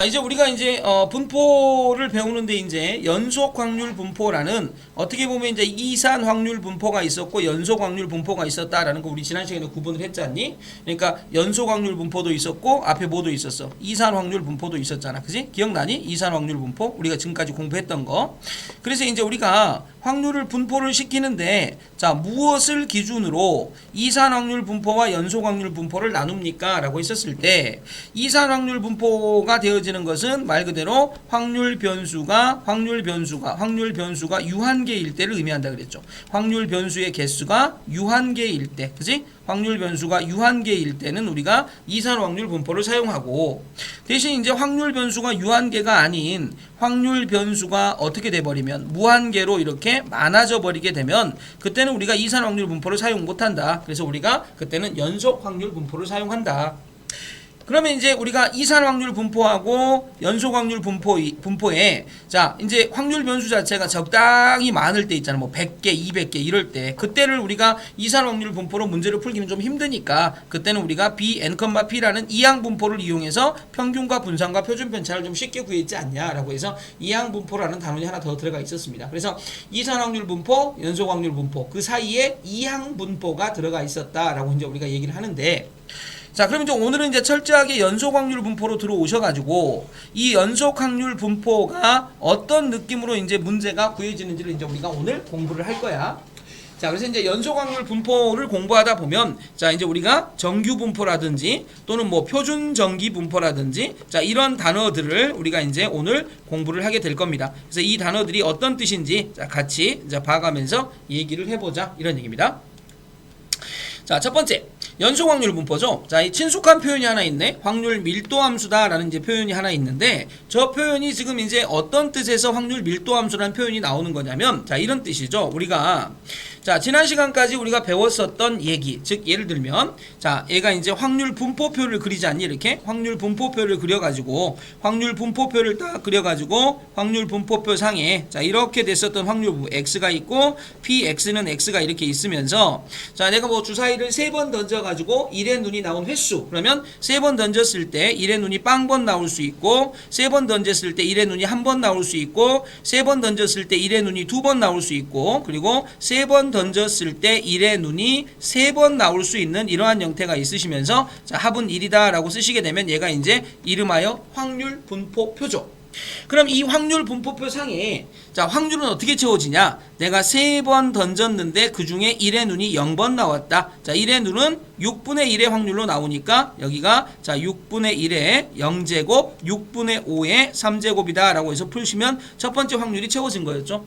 이제 우리가 이제 분포를 배우는데 이제 연속 확률 분포라는 어떻게 보면 이제 이산 확률 분포가 있었고 연속 확률 분포가 있었다라는 거 우리 지난 시간에 구분을 했잖니? 그러니까 연속 확률 분포도 있었고 앞에 뭐도 있었어? 이산 확률 분포도 있었잖아. 그지? 기억나니? 이산 확률 분포 우리가 지금까지 공부했던 거. 그래서 이제 우리가 확률을 분포를 시키는데 자, 무엇을 기준으로 이산 확률 분포와 연속 확률 분포를 나눕니까? 라고 했었을 때 이산 확률 분포가 되어지는 것은 말 그대로 확률 변수가 유한계일 때를 의미한다 그랬죠. 확률 변수의 개수가 유한계일 때, 그지? 확률 변수가 유한계일 때는 우리가 이산 확률 분포를 사용하고, 대신 이제 확률 변수가 유한계가 아닌 확률 변수가 어떻게 돼 버리면 무한계로 이렇게 많아져 버리게 되면 그때는 우리가 이산 확률 분포를 사용 못한다. 그래서 우리가 그때는 연속 확률 분포를 사용한다. 그러면 이제 우리가 이산 확률 분포하고 연속 확률 분포에 자, 이제 확률 변수 자체가 적당히 많을 때 있잖아. 뭐 100개, 200개 이럴 때 그때를 우리가 이산 확률 분포로 문제를 풀기는 좀 힘드니까 그때는 우리가 B, N, P라는 이항 분포를 이용해서 평균과 분산과 표준 편차를 좀 쉽게 구했지 않냐라고 해서 이항 분포라는 단원이 하나 더 들어가 있었습니다. 그래서 이산 확률 분포, 연속 확률 분포 그 사이에 이항 분포가 들어가 있었다라고 이제 우리가 얘기를 하는데, 자, 그럼 이제 오늘은 이제 철저하게 연속 확률 분포로 들어오셔가지고 이 연속 확률 분포가 어떤 느낌으로 이제 문제가 구해지는지를 이제 우리가 오늘 공부를 할 거야. 자, 그래서 이제 연속 확률 분포를 공부하다 보면 자, 이제 우리가 정규 분포라든지 또는 뭐 표준 정기 분포라든지 자, 이런 단어들을 우리가 이제 오늘 공부를 하게 될 겁니다. 그래서 이 단어들이 어떤 뜻인지 자, 같이 이제 봐가면서 얘기를 해보자 이런 얘기입니다. 자, 첫 번째 연속 확률 분포죠. 자, 이 친숙한 표현이 하나 있네. 확률 밀도 함수다라는 이제 표현이 하나 있는데 저 표현이 지금 이제 어떤 뜻에서 확률 밀도 함수라는 표현이 나오는 거냐면 자, 이런 뜻이죠. 우리가 자, 지난 시간까지 우리가 배웠었던 얘기, 즉 예를 들면 자, 얘가 이제 확률 분포표를 그리지 않니? 이렇게 확률 분포표를 그려가지고 확률 분포표를 딱 그려가지고 확률 분포표 상에 자, 이렇게 됐었던 확률부 x가 있고 px는 x가 이렇게 있으면서 자, 내가 뭐 주사위를 3번 던져가지고 1의 눈이 나온 횟수, 그러면 3번 던졌을 때 1의 눈이 빵번 나올 수 있고 3번 던졌을 때 1의 눈이 한 번 나올 수 있고 3번 던졌을 때 1의 눈이 2번 나올 수 있고 그리고 3번 던졌을 때 1의 눈이 3번 나올 수 있는 이러한 형태가 있으시면서 자, 합은 1이다 라고 쓰시게 되면 얘가 이제 이름하여 확률 분포표죠. 그럼 이 확률 분포표 상에 자, 확률은 어떻게 채워지냐? 내가 3번 던졌는데 그 중에 1의 눈이 0번 나왔다. 자, 1의 눈은 6분의 1의 확률로 나오니까 여기가 자, 6분의 1의 0제곱 6분의 5의 3제곱이다 라고 해서 풀시면 첫 번째 확률이 채워진 거였죠.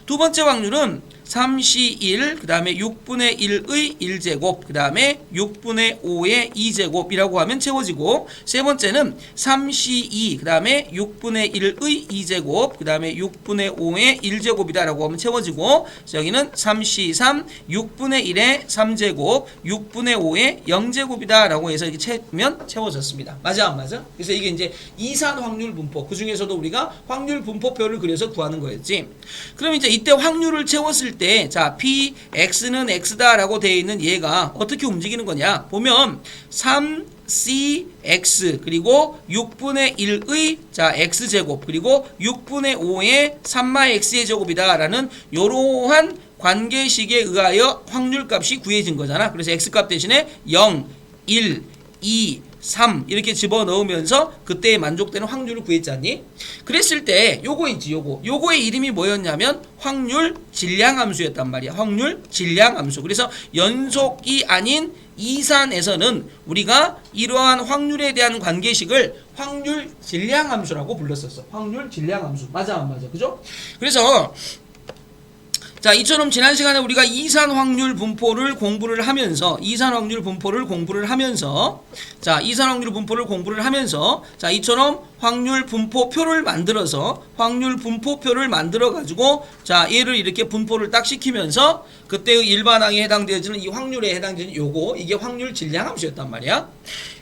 두 번째 확률은 3시 1, 그 다음에 6분의 1의 1제곱, 그 다음에 6분의 5의 2제곱이라고 하면 채워지고, 세 번째는 3시 2, 그 다음에 6분의 1의 2제곱, 그 다음에 6분의 5의 1제곱이다 라고 하면 채워지고, 여기는 3시 3, 6분의 1의 3제곱, 6분의 5의 0제곱이다 라고 해서 이렇게 채우면 채워졌습니다. 맞아 안 맞아? 그래서 이게 이제 이산 확률 분포, 그 중에서도 우리가 확률 분포표를 그려서 구하는 거였지. 그럼 이제 이때 확률을 채웠을 때, 자, px는 x다라고 되어 있는 얘가 어떻게 움직이는 거냐? 보면 3cx 그리고 6분의 1의 자, x제곱 그리고 6분의 5의 3x의 제곱이다라는 요러한 관계식에 의하여 확률값이 구해진 거잖아. 그래서 x값 대신에 0, 1, 2, 3 이렇게 집어넣으면서 그때의 만족되는 확률을 구했잖니. 그랬을 때 요거 있지, 요거의 이름이 뭐였냐면 확률 질량함수였단 말이야. 확률 질량함수. 그래서 연속이 아닌 이산에서는 우리가 이러한 확률에 대한 관계식을 확률 질량함수라고 불렀었어. 확률 질량함수. 맞아 안 맞아? 그죠? 그래서 자, 이처럼 지난 시간에 우리가 이산 확률 분포를 공부를 하면서 자, 이처럼 확률 분포표를 만들어서 확률 분포표를 만들어 가지고 자, 얘를 이렇게 분포를 딱 시키면서 그때의 일반항에 해당되어지는 이 확률에 해당되는 요거 이게 확률 질량함수였단 말이야.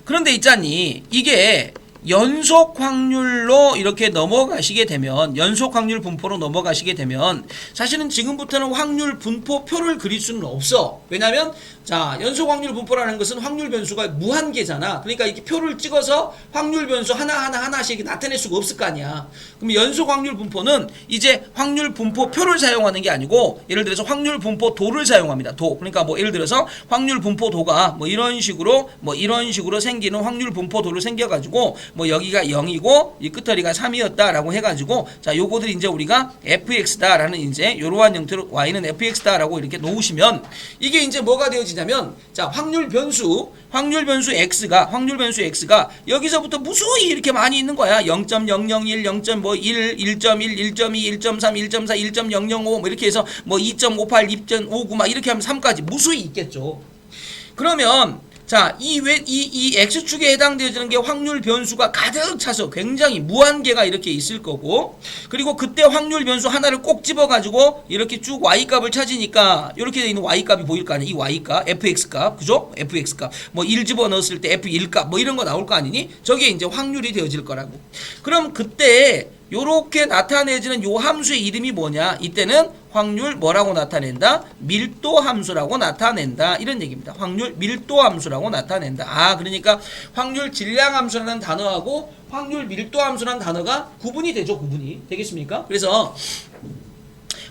그런데 있잖니, 이게 연속 확률로 이렇게 넘어가시게 되면 연속 확률 분포로 넘어가시게 되면 사실은 지금부터는 확률 분포표를 그릴 수는 없어. 왜냐면 자, 연속 확률 분포라는 것은 확률 변수가 무한계잖아. 그러니까 이렇게 표를 찍어서 확률 변수 하나씩 나타낼 수가 없을 거 아니야. 그럼 연속 확률 분포는 이제 확률 분포표를 사용하는 게 아니고 예를 들어서 확률 분포도를 사용합니다. 도. 그러니까 뭐 예를 들어서 확률 분포도가 뭐 이런 식으로 생기는 확률 분포도를 생겨가지고 뭐 여기가 0이고 이 끝허리가 3이었다라고 해가지고 자, 요거들 이제 우리가 fx다라는 이제 요러한 형태로 y는 fx다라고 이렇게 놓으시면 이게 이제 뭐가 되어지냐면 자, 확률 변수 x가 여기서부터 무수히 이렇게 많이 있는 거야. 0.001, 0.1, 1.1, 1.2, 1.3, 1.4, 1.005 뭐 이렇게 해서 뭐 2.58, 2.59 막 이렇게 하면 3까지 무수히 있겠죠. 그러면 자, 이 X축에 해당되어지는 게 확률 변수가 가득 차서 굉장히 무한계가 이렇게 있을 거고, 그리고 그때 확률 변수 하나를 꼭 집어가지고 이렇게 쭉 Y값을 찾으니까 이렇게 돼 있는 Y값이 보일 거 아니야. 이 Y값, FX값, 그죠? FX값. 뭐 1 집어넣었을 때 F1값 뭐 이런 거 나올 거 아니니? 저게 이제 확률이 되어질 거라고. 그럼 그때 요렇게 나타내지는 요 함수의 이름이 뭐냐? 이때는 확률 뭐라고 나타낸다? 밀도 함수라고 나타낸다. 이런 얘기입니다. 확률 밀도 함수라고 나타낸다. 아, 그러니까 확률 질량 함수라는 단어하고 확률 밀도 함수라는 단어가 구분이 되죠. 구분이 되겠습니까? 그래서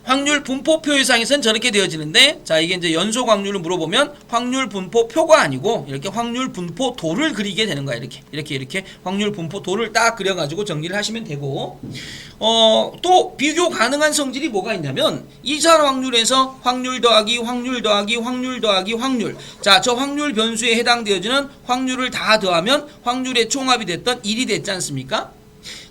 확률 분포표 이상에서는 저렇게 되어지는데, 자, 이게 이제 연속 확률을 물어보면 확률 분포표가 아니고 이렇게 확률 분포도를 그리게 되는 거야. 이렇게 확률 분포도를 딱 그려가지고 정리를 하시면 되고, 또 비교 가능한 성질이 뭐가 있냐면 이산 확률에서 확률 더하기 확률 더하기 확률 더하기 확률. 자, 저 확률 변수에 해당되어지는 확률을 다 더하면 확률의 총합이 됐던 1이 됐지 않습니까?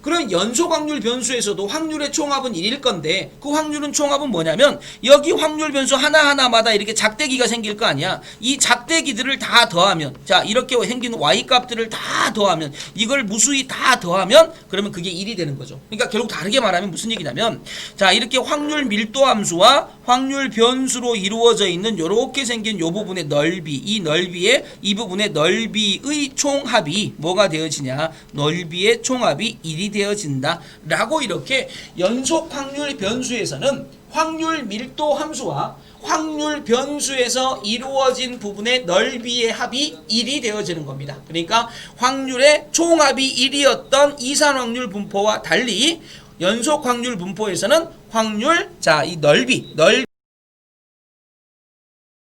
그런 연속 확률 변수에서도 확률의 총합은 1일 건데 그 확률은 총합은 뭐냐면 여기 확률 변수 하나하나마다 이렇게 작대기가 생길 거 아니야. 이 작대기들을 다 더하면, 자, 이렇게 생기는 y값들을 다 더하면, 이걸 무수히 다 더하면 그러면 그게 1이 되는 거죠. 그러니까 결국 다르게 말하면 무슨 얘기냐면, 자, 이렇게 확률 밀도 함수와 확률 변수로 이루어져 있는 요렇게 생긴 요 부분의 넓이, 이 넓이에 이 부분의 넓이의 총합이 뭐가 되어지냐? 넓이의 총합이 1이 되어진다 라고 이렇게 연속 확률 변수에서는 확률 밀도 함수와 확률 변수에서 이루어진 부분의 넓이의 합이 1이 되어지는 겁니다. 그러니까 확률의 총합이 1이었던 이산 확률 분포와 달리 연속 확률 분포에서는 확률, 자, 이 넓이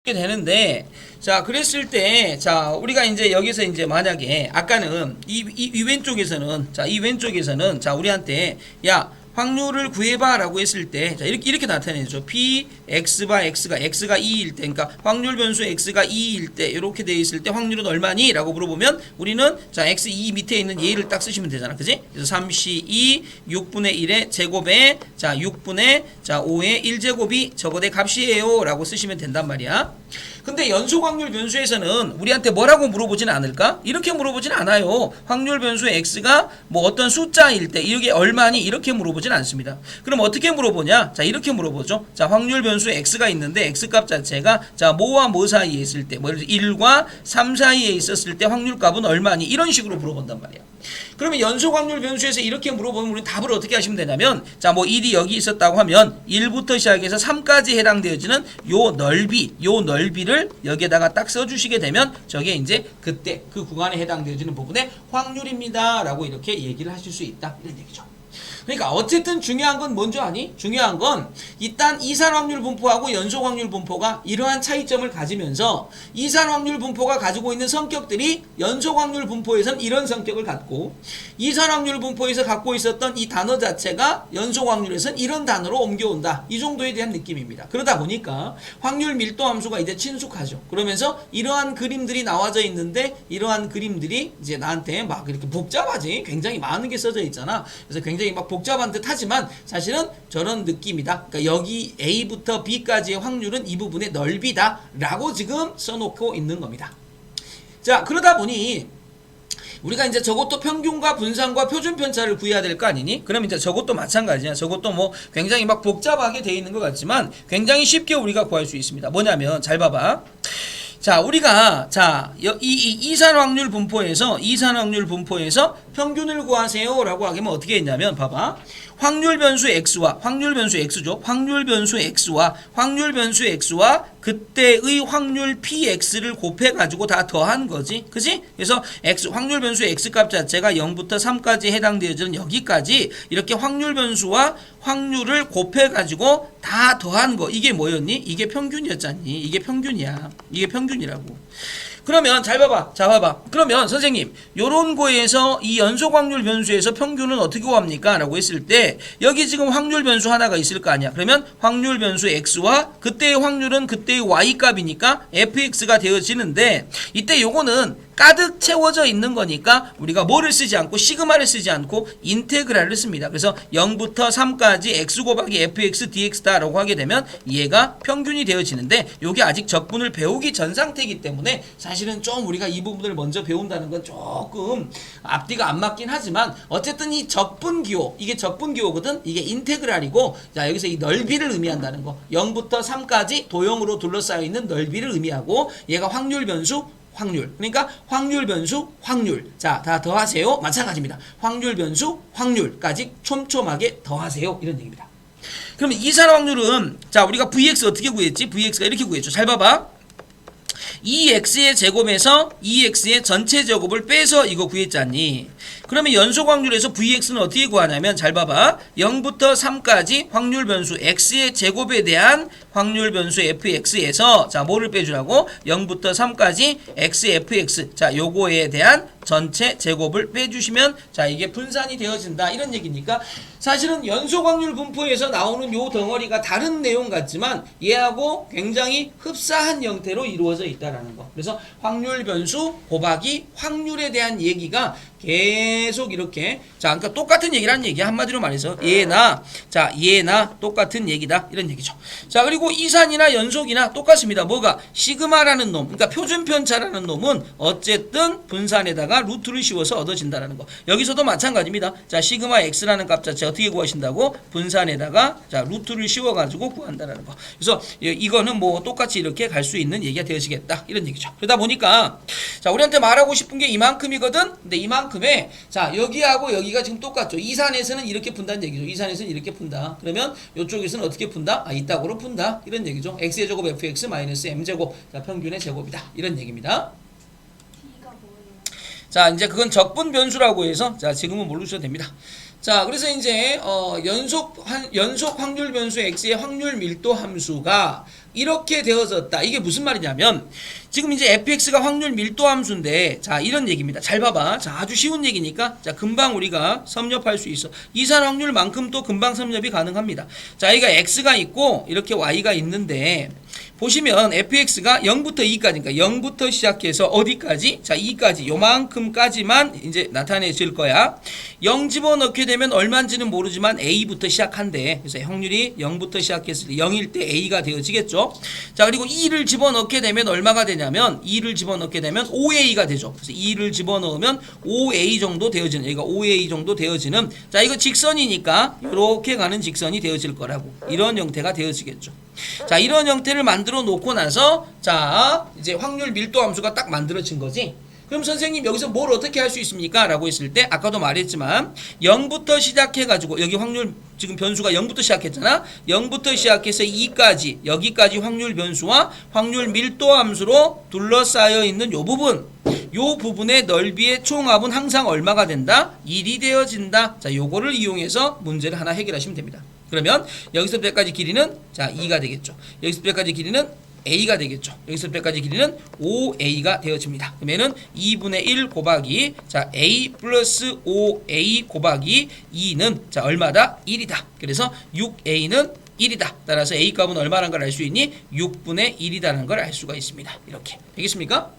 되는데, 자, 그랬을 때, 자, 우리가 이제 여기서 이제 만약에 아까는 이 왼쪽에서는, 자, 이 왼쪽에서는, 자, 우리한테 야, 확률을 구해봐 라고 했을 때, 자, 이렇게 나타내죠. P, X바 X가 2일 때, 그러니까 확률 변수 X가 2일 때, 이렇게 되어 있을 때 확률은 얼마니? 라고 물어보면 우리는, 자, X2 밑에 있는 얘를 딱 쓰시면 되잖아. 그지? 그래서 3C2 6분의 1의 제곱에, 자, 6분의, 자, 5의 1제곱이 저거의 값이에요 라고 쓰시면 된단 말이야. 근데 연속 확률 변수에서는 우리한테 뭐라고 물어보지는 않을까? 이렇게 물어보지는 않아요. 확률 변수 X가 뭐 어떤 숫자일 때 이게 얼마니? 이렇게 물어보진 않습니다. 그럼 어떻게 물어보냐? 자, 이렇게 물어보죠. 자, 확률 변수 X가 있는데 X값 자체가 자, 뭐와 뭐 사이에 있을 때, 뭐 예를 들어서 1과 3 사이에 있었을 때 확률값은 얼마니? 이런 식으로 물어본단 말이야. 그러면 연속 확률 변수에서 이렇게 물어보면 우리 답을 어떻게 하시면 되냐면, 자, 뭐 1이 여기 있었다고 하면 1부터 시작해서 3까지 해당되어지는 요 넓이를 여기에다가 딱 써주시게 되면 저게 이제 그때 그 구간에 해당되어지는 부분의 확률입니다 라고 이렇게 얘기를 하실 수 있다, 이런 얘기죠. 그러니까 어쨌든 중요한 건 뭔지 아니? 중요한 건 일단 이산 확률 분포하고 연속 확률 분포가 이러한 차이점을 가지면서 이산 확률 분포가 가지고 있는 성격들이 연속 확률 분포에선 이런 성격을 갖고, 이산 확률 분포에서 갖고 있었던 이 단어 자체가 연속 확률에선 이런 단어로 옮겨온다, 이 정도에 대한 느낌입니다. 그러다 보니까 확률 밀도 함수가 이제 친숙하죠. 그러면서 이러한 그림들이 나와져 있는데 이러한 그림들이 이제 나한테 막 이렇게 복잡하지, 굉장히 많은 게 써져 있잖아. 그래서 굉장히 막 복잡한 듯 하지만 사실은 저런 느낌이다. 그러니까 여기 A부터 B까지의 확률은 이 부분의 넓이다 라고 지금 써놓고 있는 겁니다. 자, 그러다 보니 우리가 이제 저것도 평균과 분산과 표준 편차를 구해야 될 거 아니니? 그럼 이제 저것도 마찬가지야. 저것도 뭐 굉장히 막 복잡하게 돼 있는 것 같지만 굉장히 쉽게 우리가 구할 수 있습니다. 뭐냐면 잘 봐봐. 자, 우리가 이 이산 확률 분포에서 평균을 구하세요라고 하면 어떻게 했냐면 봐봐. 확률 변수 x와 확률 변수 x죠. 확률 변수 x와 그때의 확률 px를 곱해 가지고 다 더한 거지. 그지? 그래서 확률 변수 x 값 자체가 0부터 3까지 해당되어지는 여기까지 이렇게 확률 변수와 확률을 곱해 가지고 다 더한 거. 이게 뭐였니? 이게 평균이었잖니. 이게 평균이야. 이게 평균이라고. 그러면 잘 봐봐. 자, 봐봐. 그러면 선생님, 요런 거에서 이 연속 확률 변수에서 평균은 어떻게 구합니까? 라고 했을 때 여기 지금 확률 변수 하나가 있을 거 아니야. 그러면 확률 변수 x와 그때의 확률은 그때의 y 값이니까 fx가 되어지는데 이때 요거는 가득 채워져 있는 거니까 우리가 뭐를 쓰지 않고 시그마를 쓰지 않고 인테그랄을 씁니다. 그래서 0부터 3까지 x 곱하기 fx dx다라고 하게 되면 얘가 평균이 되어지는데 요게 아직 적분을 배우기 전 상태이기 때문에 사실은 좀 우리가 이 부분을 먼저 배운다는 건 조금 앞뒤가 안 맞긴 하지만 어쨌든 이 적분기호, 이게 적분기호거든. 이게 인테그랄이고, 자, 여기서 이 넓이를 의미한다는 거. 0부터 3까지 도형으로 둘러싸여 있는 넓이를 의미하고 얘가 확률 변수 확률. 그러니까 확률 변수 확률. 자, 다 더하세요. 마찬가지입니다. 확률 변수 확률까지 촘촘하게 더하세요. 이런 얘기입니다. 그러면 이산 확률은 자, 우리가 vx 어떻게 구했지? vx가 이렇게 구했죠. 잘 봐봐. 2x의 제곱에서 2x의 전체 제곱을 빼서 이거 구했잖니. 그러면 연속 확률에서 vx는 어떻게 구하냐면 잘 봐봐. 0부터 3까지 확률 변수 x의 제곱에 대한 확률 변수 fx에서 자, 뭐를 빼주라고? 0부터 3까지 x fx. 자, 요거에 대한 전체 제곱을 빼주시면 자, 이게 분산이 되어진다. 이런 얘기니까 사실은 연속 확률 분포에서 나오는 요 덩어리가 다른 내용 같지만 얘하고 굉장히 흡사한 형태로 이루어져 있다라는 거. 그래서 확률 변수 곱하기 확률에 대한 얘기가 계속 이렇게 자, 그러니까 똑같은 얘기라는 얘기야. 한마디로 말해서 얘나 똑같은 얘기다. 이런 얘기죠. 자, 그리고 이산이나 연속이나 똑같습니다. 뭐가? 시그마라는 놈, 그러니까 표준 편차라는 놈은 어쨌든 분산에다가 루트를 씌워서 얻어진다라는 거. 여기서도 마찬가지입니다. 자, 시그마 x라는 값 자체 어떻게 구하신다고? 분산에다가 자, 루트를 씌워가지고 구한다라는 거. 그래서 이거는 뭐 똑같이 이렇게 갈 수 있는 얘기가 되어지겠다. 이런 얘기죠. 그러다 보니까 자, 우리한테 말하고 싶은 게 이만큼이거든. 근데 이만큼에 자, 여기하고 여기가 지금 똑같죠. 이산에서는 이렇게 푼다는 얘기죠. 이산에서는 이렇게 푼다. 그러면 이쪽에서는 어떻게 푼다? 아, 이따구로 푼다. 이런 얘기죠. x의 제곱 fx 마이너스 m제곱. 자, 평균의 제곱이다. 이런 얘기입니다. 자, 이제 그건 적분 변수라고 해서 자, 지금은 모르셔도 됩니다. 자, 그래서 이제 연속 확률 변수 x의 확률 밀도 함수가 이렇게 되어졌다. 이게 무슨 말이냐면 지금 이제 fx가 확률 밀도 함수인데 자, 이런 얘기입니다. 잘 봐봐. 자, 아주 쉬운 얘기니까 자, 금방 우리가 섭렵할 수 있어. 이산 확률만큼 또 금방 섭렵이 가능합니다. 자, 여기가 x가 있고 이렇게 y가 있는데 보시면 fx가 0부터 2까지니까 0부터 시작해서 어디까지? 자, 2까지 요만큼까지만 이제 나타내질 거야. 0 집어넣게 되면 얼마인지는 모르지만 a부터 시작한대. 그래서 확률이 0부터 시작했을 때 0일 때 a가 되어지겠죠. 자, 그리고 2를 집어넣게 되면 얼마가 되냐면 2를 집어넣게 되면 5a가 되죠. 그래서 2를 집어넣으면 5a 정도 되어지는, 여기가 5a 정도 되어지는, 자, 이거 직선이니까 이렇게 가는 직선이 되어질 거라고. 이런 형태가 되어지겠죠. 자, 이런 형태를 만들어 놓고 나서 자, 이제 확률 밀도 함수가 딱 만들어진 거지. 그럼 선생님 여기서 뭘 어떻게 할 수 있습니까? 라고 했을 때 아까도 말했지만 0부터 시작해가지고 여기 확률 지금 변수가 0부터 시작했잖아. 0부터 시작해서 2까지 여기까지 확률 변수와 확률 밀도 함수로 둘러싸여 있는 요 부분의 넓이의 총합은 항상 얼마가 된다? 1이 되어진다. 자, 요거를 이용해서 문제를 하나 해결하시면 됩니다. 그러면 여기서부터 여기까지 길이는 자, 2가 되겠죠. 여기서부터 여기까지 길이는 a가 되겠죠. 여기서부터 여기까지 길이는 5a가 되어집니다. 그러면은 2분의 1 곱하기 자, a 플러스 5a 곱하기 2는 자, 얼마다? 1이다. 그래서 6a는 1이다. 따라서 a 값은 얼마라는 걸 알 수 있니? 6분의 1이라는 걸 알 수가 있습니다. 이렇게 되겠습니까?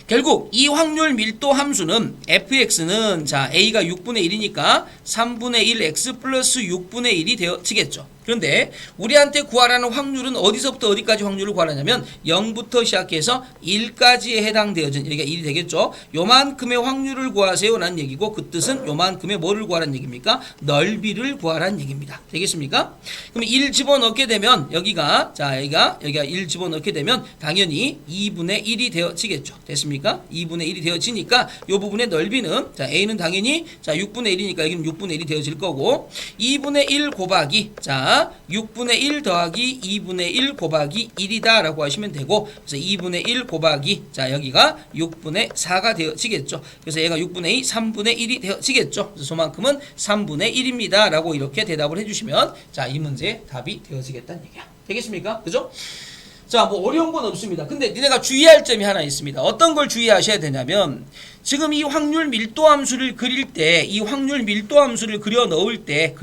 결국 이 확률 밀도 함수는 fx는 자, a가 6분의 1이니까 3분의 1 x 플러스 6분의 1이 되어지겠죠. 그런데 우리한테 구하라는 확률은 어디서부터 어디까지 확률을 구하라냐면 0부터 시작해서 1까지에 해당되어진, 여기가 1이 되겠죠. 요만큼의 확률을 구하세요 라는 얘기고, 그 뜻은 요만큼의 뭐를 구하라는 얘기입니까? 넓이를 구하라는 얘기입니다. 되겠습니까? 그럼 1 집어넣게 되면 여기가, 자 여기가 1 집어넣게 되면 당연히 2분의 1이 되어지겠죠. 됐습니까? 2분의 1이 되어지니까 요 부분의 넓이는, 자 A는 당연히 자 6분의 1이니까 여기는 6분의 1이 되어질 거고, 2분의 1 곱하기, 자 6분의 1 더하기 2분의 1 곱하기 1이다 라고 하시면 되고, 그래서 2분의 1 곱하기, 자 여기가 6분의 4가 되어지겠죠. 그래서 얘가 6분의 2, 3분의 1이 되어지겠죠. 그래서 저만큼은 3분의 1입니다 라고 이렇게 대답을 해주시면, 자 이 문제의 답이 되어지겠다는 얘기야. 되겠습니까? 그죠? 자, 뭐 어려운 건 없습니다. 근데 니네가 주의할 점이 하나 있습니다. 어떤 걸 주의하셔야 되냐면, 지금 이 확률 밀도 함수를 그릴 때, 이 확률 밀도 함수를 그려 넣을 때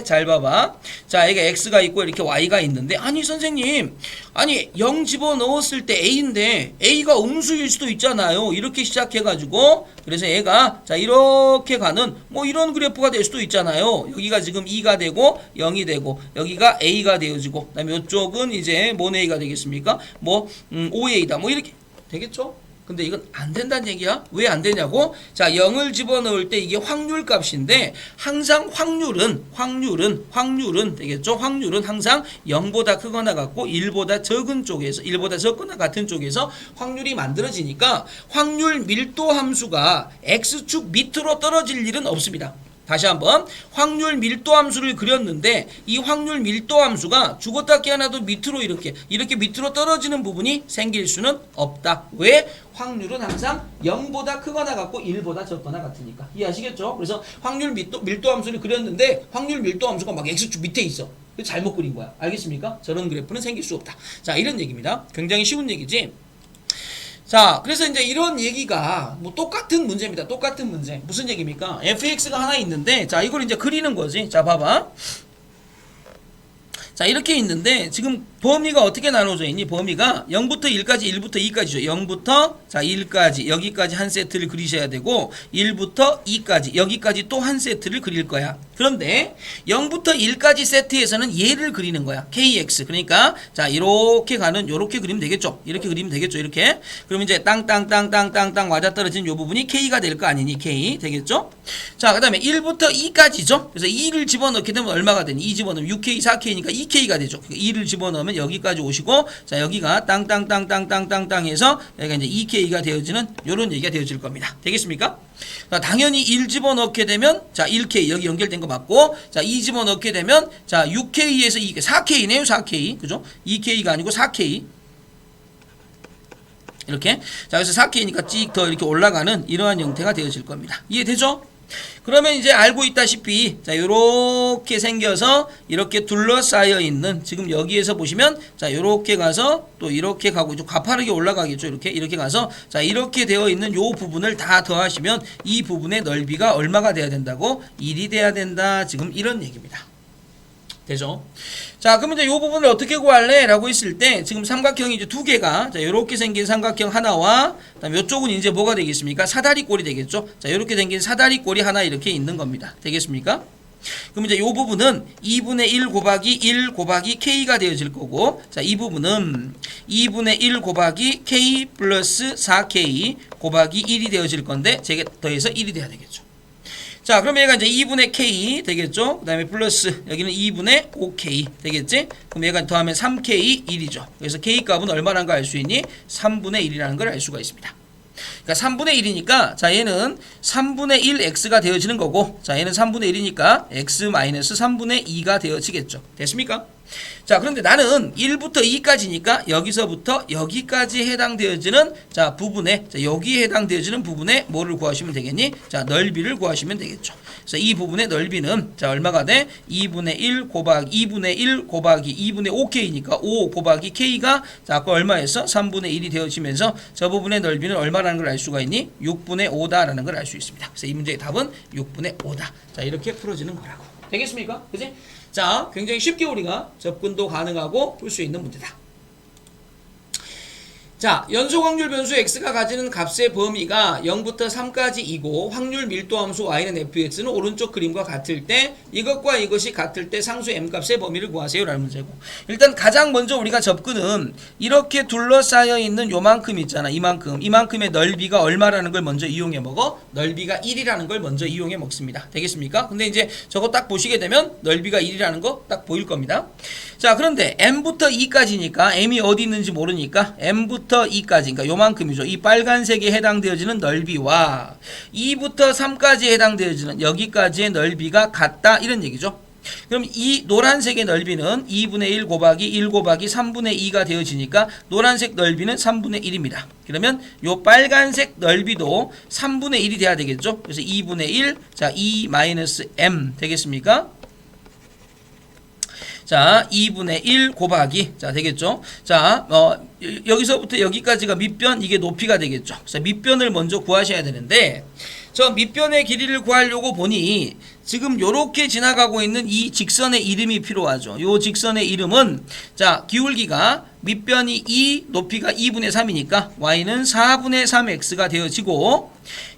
잘 봐봐. 자, 여기가 x가 있고 이렇게 y가 있는데, 아니 선생님, 아니 0 집어 넣었을 때 a인데 a가 음수일 수도 있잖아요. 이렇게 시작해가지고, 그래서 얘가 자 이렇게 가는 뭐 이런 그래프가 될 수도 있잖아요. 여기가 지금 2가 되고 0이 되고, 여기가 a가 되어지고, 그다음에 이쪽은 이제 뭔 a가 되겠습니까? 뭐 5a다 뭐 이렇게 되겠죠? 근데 이건 안 된다는 얘기야. 왜 안 되냐고? 자, 0을 집어넣을 때 이게 확률 값인데, 항상 확률은 되겠죠? 확률은 항상 0보다 크거나 같고 1보다 적은 쪽에서, 1보다 적거나 같은 쪽에서 확률이 만들어지니까 확률 밀도 함수가 x축 밑으로 떨어질 일은 없습니다. 다시 한번, 확률 밀도 함수를 그렸는데 이 확률 밀도 함수가 죽었다 깨어나도 밑으로 이렇게 밑으로 떨어지는 부분이 생길 수는 없다. 왜? 확률은 항상 0보다 크거나 같고 1보다 적거나 같으니까. 이해하시겠죠? 그래서 확률 밀도 함수를 그렸는데 확률 밀도 함수가 막 x축 밑에 있어. 잘못 그린 거야. 알겠습니까? 저런 그래프는 생길 수 없다. 자, 이런 얘기입니다. 굉장히 쉬운 얘기지. 자, 그래서 이제 이런 얘기가 뭐 똑같은 문제입니다. 똑같은 문제. 무슨 얘기입니까? fx가 하나 있는데, 자, 이걸 이제 그리는 거지. 자, 봐봐. 자, 이렇게 있는데 지금 범위가 어떻게 나눠져 있니? 범위가 0부터 1까지, 1부터 2까지죠. 0부터 자 1까지, 여기까지 한 세트를 그리셔야 되고, 1부터 2까지, 여기까지 또 한 세트를 그릴 거야. 그런데 0부터 1까지 세트에서는 얘를 그리는 거야. kx. 그러니까 자 이렇게 가는, 요렇게 그리면 되겠죠. 이렇게 그리면 되겠죠. 이렇게. 그럼 이제 땅땅땅땅땅땅 맞아떨어진 요 부분이 k가 될 거 아니니? k 되겠죠. 자, 그 다음에 1부터 2까지죠. 그래서 2를 집어넣게 되면 얼마가 되니? 2 집어넣으면 6k, 4k니까 2k가 되죠. 2를 집어넣으면 여기까지 오시고, 자 여기가 땅땅땅땅땅땅땅 해서 여기가 이제 2k가 되어지는 요런 얘기가 되어질 겁니다. 되겠습니까? 자, 당연히 1 집어넣게 되면 자 1k, 여기 연결된 거 맞고, 자 2 집어넣게 되면 자 6k에서 2k, 4k네요. 4k. 그죠? 2k가 아니고 4k. 이렇게. 자, 그래서 4k니까 찍 더 이렇게 올라가는 이러한 형태가 되어질 겁니다. 이해되죠? 그러면 이제 알고 있다시피 자 요렇게 생겨서 이렇게 둘러싸여 있는, 지금 여기에서 보시면 자 요렇게 가서 또 이렇게 가고 좀 가파르게 올라가겠죠. 이렇게 가서 자 이렇게 되어 있는 요 부분을 다 더하시면 이 부분의 넓이가 얼마가 돼야 된다고? 1이 돼야 된다. 지금 이런 얘기입니다. 되죠? 자, 그러면 이제 이 부분을 어떻게 구할래? 라고 했을 때, 지금 삼각형이 이제 두 개가, 자, 요렇게 생긴 삼각형 하나와, 그 다음에 요쪽은 이제 뭐가 되겠습니까? 사다리꼴이 되겠죠? 자, 요렇게 생긴 사다리꼴이 하나 이렇게 있는 겁니다. 되겠습니까? 그럼 이제 요 부분은 2분의 1 곱하기 1 곱하기 k가 되어질 거고, 자, 이 부분은 2분의 1 곱하기 k 플러스 4k 곱하기 1이 되어질 건데, 제게 더해서 1이 돼야 되겠죠. 자, 그럼 얘가 이제 2분의 k 되겠죠? 그 다음에 플러스 여기는 2분의 5k 되겠지? 그럼 얘가 더하면 3k 1이죠. 그래서 k 값은 얼마라는 걸 알 수 있니? 3분의 1이라는 걸 알 수가 있습니다. 그러니까 3분의 1이니까 자 얘는 3분의 1 x가 되어지는 거고, 자 얘는 3분의 1이니까 x 마이너스 3분의 2가 되어지겠죠. 됐습니까? 자, 그런데 나는 1부터 2까지니까 여기서부터 여기까지 해당되어지는 자 부분에, 자 여기에 해당되어지는 부분에 뭐를 구하시면 되겠니? 자 넓이를 구하시면 되겠죠. 그래서 이 부분의 넓이는 자 얼마가 돼? 2분의 1 곱하기 2분의 5k니까 5 곱하기 k가 자 아까 얼마였어? 3분의 1이 되어지면서 저 부분의 넓이는 얼마라는 걸 알 수가 있니? 6분의 5다라는 걸 알 수 있습니다. 그래서 이 문제의 답은 6분의 5다. 자 이렇게 풀어지는 거라고. 되겠습니까? 그지? 자, 굉장히 쉽게 우리가 접근도 가능하고 풀 수 있는 문제다. 자, 연속 확률 변수 x가 가지는 값의 범위가 0부터 3까지이고 확률 밀도 함수 y는 fx는 오른쪽 그림과 같을 때 이것과 이것이 같을 때 상수 m 값의 범위를 구하세요 라는 문제고, 일단 가장 먼저 우리가 접근은 이렇게 둘러싸여 있는 요만큼 있잖아. 이만큼의 넓이가 얼마라는 걸 먼저 이용해 먹어. 넓이가 1이라는 걸 먼저 이용해 먹습니다. 되겠습니까? 근데 이제 저거 딱 보시게 되면 넓이가 1이라는 거 딱 보일 겁니다. 자, 그런데 m부터 2까지니까 m이 어디 있는지 모르니까 m부터 2까지, 그러니까 요만큼이죠. 이 빨간색에 해당되어지는 넓이와 2부터 3까지 해당되어지는 여기까지의 넓이가 같다 이런 얘기죠. 그럼 이 노란색의 넓이는 2분의 1 곱하기 1 곱하기 3분의 2가 되어지니까 노란색 넓이는 3분의 1입니다. 그러면 요 빨간색 넓이도 3분의 1이 돼야 되겠죠. 그래서 2분의 1, 자 2 마이너스 m 되겠습니까? 자, 2분의 1 곱하기, 자, 되겠죠? 자, 여기서부터 여기까지가 밑변, 이게 높이가 되겠죠? 그래서 밑변을 먼저 구하셔야 되는데, 저 밑변의 길이를 구하려고 보니, 지금 요렇게 지나가고 있는 이 직선의 이름이 필요하죠. 요 직선의 이름은, 자, 기울기가 밑변이 2, 높이가 2분의 3이니까, y는 4분의 3x가 되어지고,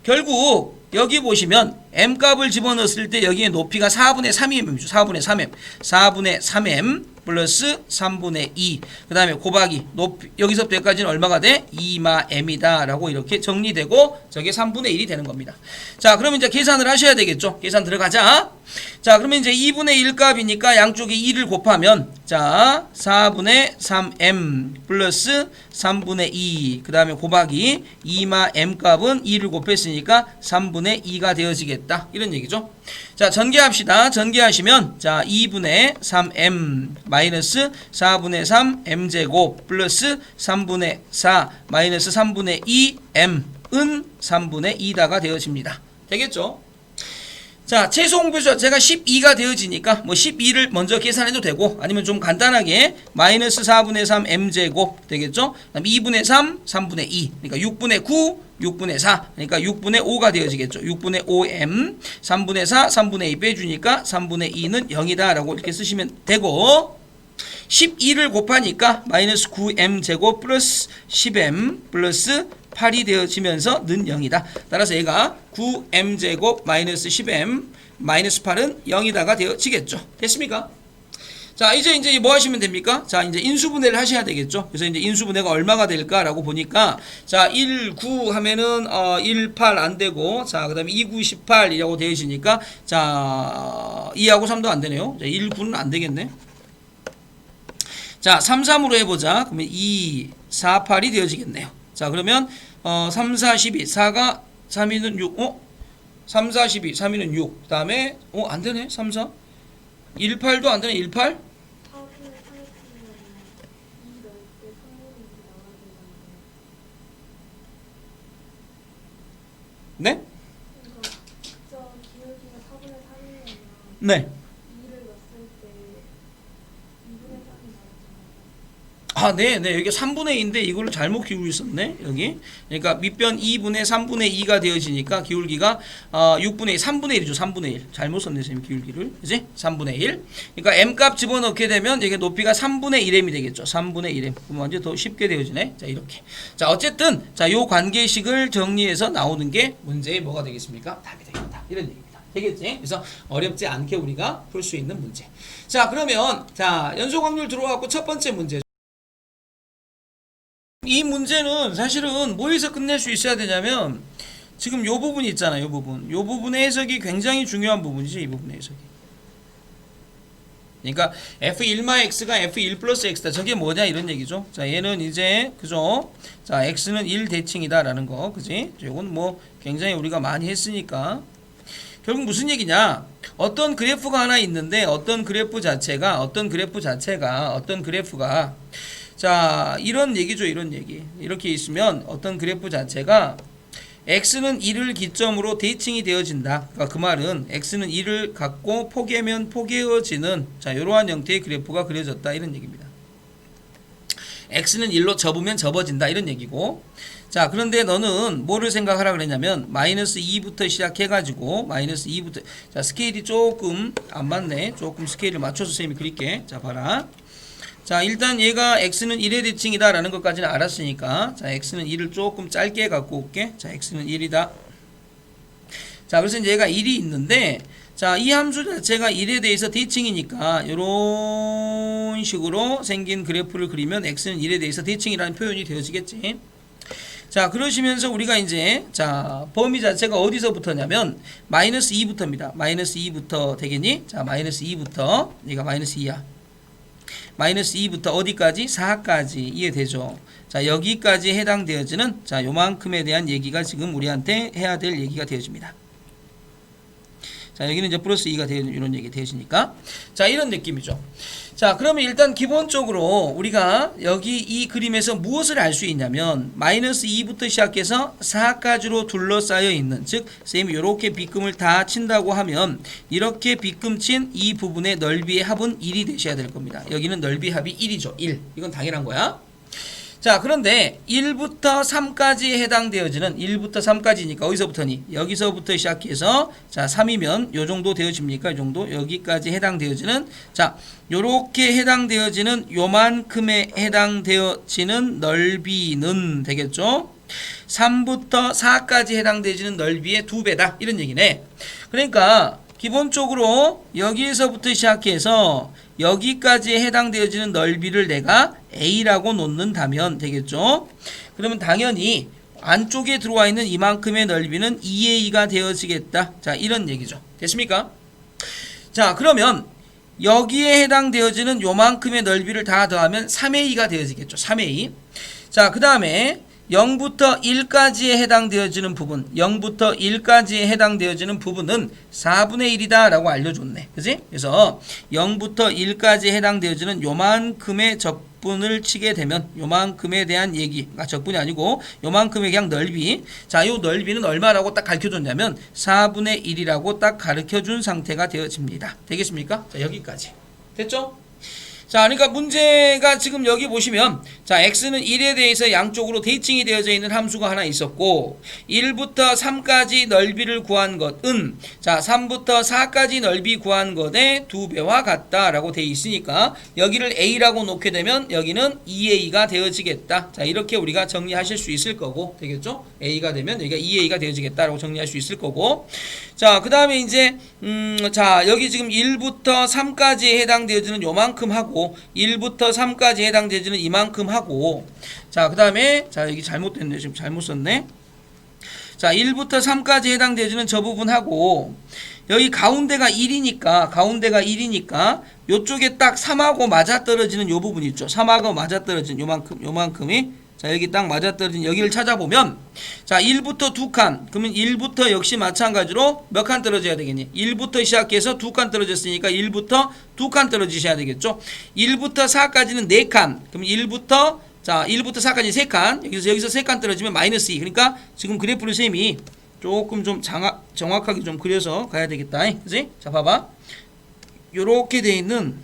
결국, 여기 보시면 m값을 집어넣었을 때 여기에 높이가 4분의 3m이죠. 4분의 3m. 4분의 3m 플러스 3분의 2. 그 다음에 곱하기 높이 여기서부터 여기까지는 얼마가 돼? 2마 m이다 라고 이렇게 정리되고 저게 3분의 1이 되는 겁니다. 자, 그러면 이제 계산을 하셔야 되겠죠. 계산 들어가자. 자, 그러면 이제 2분의 1 값이니까 양쪽에 2를 곱하면 자 4분의 3m 플러스 3분의 2. 그 다음에 곱하기 2마 m 값은 2를 곱했으니까 3분의 2가 되어지겠다 이런 얘기죠. 자, 전개합시다. 전개하시면 자 2분의 3m 마이너스 4분의 3 m제곱 플러스 3분의 4 마이너스 3분의 2 m은 3분의 2다가 되어집니다. 되겠죠? 자, 최소 홍배수 자체가 12가 되어지니까 뭐 12를 먼저 계산해도 되고 아니면 좀 간단하게 마이너스 4분의 3 m제곱 되겠죠? 그다음 2분의 3, 3분의 2 그러니까 6분의 9, 6분의 4 그러니까 6분의 5가 되어지겠죠. 6분의 5m 3분의 4, 3분의 2 빼주니까 3분의 2는 0이다 라고 이렇게 쓰시면 되고 12를 곱하니까 마이너스 9m 제곱 플러스 10m 플러스 8이 되어지면서 는 0이다. 따라서 얘가 9m 제곱 마이너스 10m 마이너스 8은 0이다가 되어지겠죠. 됐습니까? 자, 이제 뭐 하시면 됩니까? 자, 이제 인수분해를 하셔야 되겠죠. 그래서 이제 인수분해가 얼마가 될까라고 보니까 자, 1, 9 하면은 1, 8 안 되고 자, 그다음에 2, 9, 18이라고 되어지니까 자, 2하고 3도 안 되네요. 자, 1, 9는 안 되겠네. 자, 3, 3으로 해보자. 그러면 2, 4, 8이 되어지겠네요. 자, 그러면 3, 4, 12, 4가 3위는 6, 3, 4, 12, 3위는 6. 그 다음에 안 되네. 3, 4. 1, 8도 안 되네. 1, 8. 네? 네. 아, 네. 여기 3분의 2인데 이걸 잘못 기울고 있었네. 여기. 그러니까 밑변 2분의 3분의 2가 되어지니까 기울기가 6분의 1, 3분의 1이죠. 3분의 1. 잘못 썼네, 선생님 기울기를. 그지? 3분의 1. 그러니까 m값 집어넣게 되면 이게 높이가 3분의 1m이 되겠죠. 3분의 1m. 그럼 이제 더 쉽게 되어지네. 자, 이렇게. 자, 어쨌든 자, 요 관계식을 정리해서 나오는 게 문제의 뭐가 되겠습니까? 답이 되겠다. 이런 얘기입니다. 되겠지? 그래서 어렵지 않게 우리가 풀 수 있는 문제. 자, 그러면 자, 연속 확률 들어왔고 첫 번째 문제. 이 문제는 사실은 뭐에서 끝낼 수 있어야 되냐면 지금 요 부분이 있잖아요. 요 부분. 요 부분의 해석이 굉장히 중요한 부분이지. 이 부분의 해석이. 그러니까 f1-x가 f1 플러스 x다. 저게 뭐냐 이런 얘기죠. 자, 얘는 이제 그죠? 자, x는 1대칭이다 라는 거. 그지? 요건 뭐 굉장히 우리가 많이 했으니까. 결국 무슨 얘기냐? 어떤 그래프가 하나 있는데 어떤 그래프가 자, 이런 얘기죠. 이런 얘기. 이렇게 있으면 어떤 그래프 자체가 x는 1을 기점으로 대칭이 되어진다. 그러니까 그 말은 x는 1을 갖고 포개면 포개어지는 자, 이러한 형태의 그래프가 그려졌다. 이런 얘기입니다. x는 1로 접으면 접어진다. 이런 얘기고. 자, 그런데 너는 뭐를 생각하라 그랬냐면 마이너스 2부터 시작해가지고 마이너스 2부터 자, 스케일이 조금 안 맞네. 조금 스케일을 맞춰서 선생님이 그릴게. 자, 봐라. 자, 일단 얘가 x는 1의 대칭이다 라는 것까지는 알았으니까, 자, x는 1을 조금 짧게 갖고 올게. 자, x는 1이다. 자, 그래서 이제 얘가 1이 있는데, 자, 이 함수 자체가 1에 대해서 대칭이니까 이런 식으로 생긴 그래프를 그리면 x는 1에 대해서 대칭이라는 표현이 되어지겠지. 자, 그러시면서 우리가 이제, 자, 범위 자체가 어디서부터냐면 마이너스 2부터입니다. 마이너스 2부터 되겠니? 자, 마이너스 2부터, 얘가 마이너스 2야. 마이너스 2부터 어디까지? 4까지 이해되죠? 자, 여기까지 해당되어지는, 자, 요만큼에 대한 얘기가 지금 우리한테 해야 될 얘기가 되어집니다. 자, 여기는 이제 플러스 2가 되어 이런 얘기 되시니까, 자, 이런 느낌이죠. 자, 그러면 일단 기본적으로 우리가 여기 이 그림에서 무엇을 알 수 있냐면 마이너스 2부터 시작해서 4까지로 둘러싸여 있는, 즉 쌤이 이렇게 빗금을 다 친다고 하면 이렇게 빗금 친 이 부분의 넓이의 합은 1이 되셔야 될 겁니다. 여기는 넓이 합이 1이죠. 1. 이건 당연한 거야. 자, 그런데 1부터 3까지 해당되어지는, 1부터 3까지니까 어디서부터니? 여기서부터 시작해서, 자, 3이면 요 정도 되어집니까? 요 정도? 여기까지 해당되어지는, 자, 요렇게 해당되어지는 요만큼에 해당되어지는 넓이는 되겠죠? 3부터 4까지 해당되어지는 넓이의 2배다. 이런 얘기네. 그러니까 기본적으로 여기에서부터 시작해서 여기까지 해당되어지는 넓이를 내가 A라고 놓는다면 되겠죠. 그러면 당연히 안쪽에 들어와 있는 이만큼의 넓이는 2A가 되어지겠다. 자, 이런 얘기죠. 됐습니까? 자, 그러면 여기에 해당되어지는 요만큼의 넓이를 다 더하면 3A가 되어지겠죠. 3A. 자, 그 다음에 0부터 1까지에 해당되어지는 부분, 0부터 1까지에 해당되어지는 부분은 4분의 1이다 라고 알려줬네. 그지? 그래서 0부터 1까지에 해당되어지는 요만큼의 적분을 치게 되면 요만큼에 대한 얘기, 적분이 아니고 요만큼의 그냥 넓이, 자, 요 넓이는 얼마라고 딱 가르쳐줬냐면 4분의 1이라고 딱 가르쳐준 상태가 되어집니다. 되겠습니까? 자, 여기까지. 됐죠? 자, 그러니까 문제가 지금 여기 보시면, 자, x는 1에 대해서 양쪽으로 대칭이 되어져 있는 함수가 하나 있었고, 1부터 3까지 넓이를 구한 것은, 자, 3부터 4까지 넓이 구한 것의 2배와 같다라고 되어 있으니까 여기를 a라고 놓게 되면 여기는 2a가 되어지겠다. 자, 이렇게 우리가 정리하실 수 있을 거고, 되겠죠? a가 되면 여기가 2a가 되어지겠다라고 정리할 수 있을 거고, 자, 그 다음에 이제 자, 여기 지금 1부터 3까지에 해당되어지는 요만큼 하고 1부터 3까지 해당되어지는 이만큼 하고, 자, 그 다음에, 자, 여기 잘못됐네. 지금 잘못 썼네. 자, 1부터 3까지 해당되어지는 저 부분하고, 여기 가운데가 1이니까 요쪽에 딱 3하고 맞아떨어지는 요 부분 있죠. 3하고 맞아떨어지는 요만큼이, 자, 여기 딱 맞아떨어진 여기를 찾아보면, 자, 1부터 2칸, 그러면 1부터 역시 마찬가지로 몇 칸 떨어져야 되겠니? 1부터 시작해서 2칸 떨어졌으니까 1부터 2칸 떨어지셔야 되겠죠? 1부터 4까지는 4칸, 그러면 1부터 4까지 3칸, 여기서 3칸 떨어지면 마이너스 2. 그러니까 지금 그래프를 쌤이 조금 좀 정확하게 좀 그려서 가야 되겠다. 그지? 자, 봐봐. 요렇게 돼 있는,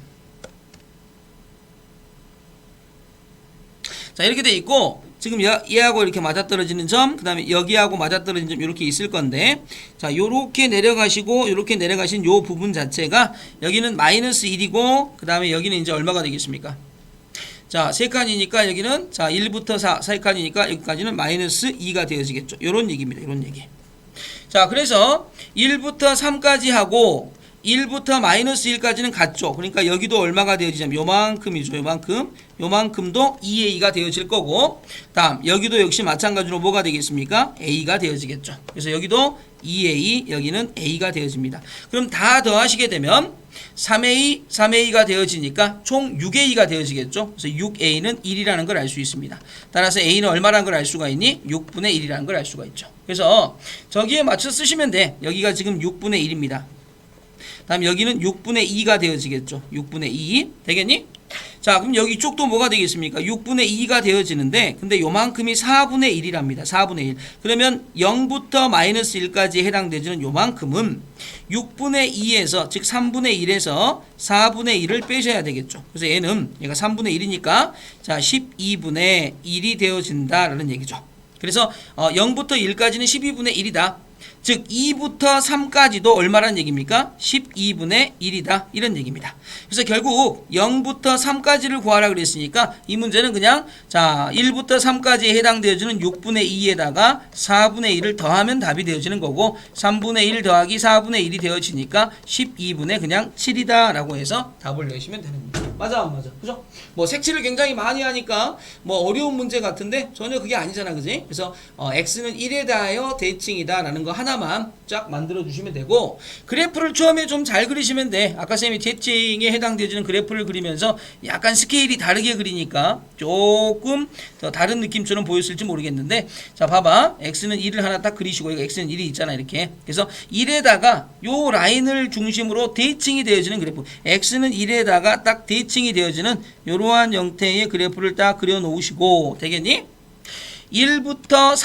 자, 이렇게 돼 있고, 지금 얘하고 이렇게 맞아떨어지는 점, 그 다음에 여기하고 맞아떨어지는 점 이렇게 있을 건데, 자, 요렇게 내려가시고 요렇게 내려가신 요 부분 자체가 여기는 마이너스 1이고, 그 다음에 여기는 이제 얼마가 되겠습니까? 자, 3칸이니까 여기는, 자, 1부터 4칸이니까 여기까지는 마이너스 2가 되어지겠죠. 요런 얘기입니다. 요런 얘기. 자, 그래서 1부터 3까지 하고 1부터 마이너스 1까지는 같죠. 그러니까 여기도 얼마가 되어지냐면 요만큼이죠. 요만큼도 2a가 되어질 거고, 다음 여기도 역시 마찬가지로 뭐가 되겠습니까? a가 되어지겠죠. 그래서 여기도 2a, 여기는 a가 되어집니다. 그럼 다 더하시게 되면 3a가 되어지니까 총 6a가 되어지겠죠. 그래서 6a는 1이라는 걸 알 수 있습니다. 따라서 a는 얼마라는 걸 알 수가 있니? 6분의 1이라는 걸 알 수가 있죠. 그래서 저기에 맞춰 쓰시면 돼. 여기가 지금 6분의 1입니다. 다음 여기는 6분의 2가 되어지겠죠. 6분의 2 되겠니? 자, 그럼 여기 쪽도 뭐가 되겠습니까? 6분의 2가 되어지는데, 근데 요만큼이 4분의 1이랍니다. 4분의 1. 그러면 0부터 마이너스 1까지 해당되는 요만큼은 6분의 2에서, 즉 3분의 1에서 4분의 1을 빼셔야 되겠죠. 그래서 얘가 3분의 1이니까, 자, 12분의 1이 되어진다라는 얘기죠. 그래서 0부터 1까지는 12분의 1이다. 즉 2부터 3까지도 얼마란 얘기입니까? 12분의 1이다. 이런 얘기입니다. 그래서 결국 0부터 3까지를 구하라 그랬으니까 이 문제는 그냥 자 1부터 3까지에 해당되어지는 6분의 2에다가 4분의 1을 더하면 답이 되어지는 거고 3분의 1 더하기 4분의 1이 되어지니까 12분의 그냥 7이다 라고 해서 답을 내시면 되는 겁니다. 맞아 안 맞아? 그죠? 뭐 색칠을 굉장히 많이 하니까 뭐 어려운 문제 같은데 전혀 그게 아니잖아. 그지? 그래서 x는 1에 대하여 대칭이다 라는 거 하나만 쫙 만들어 주시면 되고 그래프를 처음에 좀 잘 그리시면 돼. 아까 쌤이 대칭에 해당되어지는 그래프를 그리면서 약간 스케일이 다르게 그리니까 조금 더 다른 느낌처럼 보였을지 모르겠는데 자 봐봐. x는 1을 하나 딱 그리시고 이거 x는 1이 있잖아 이렇게. 그래서 1에다가 요 라인을 중심으로 대칭이 되어지는 그래프 x는 1에다가 딱 대칭이 되어지는 이러한 형태의 그래프를 딱 그려 놓으시고 되겠니? 1부터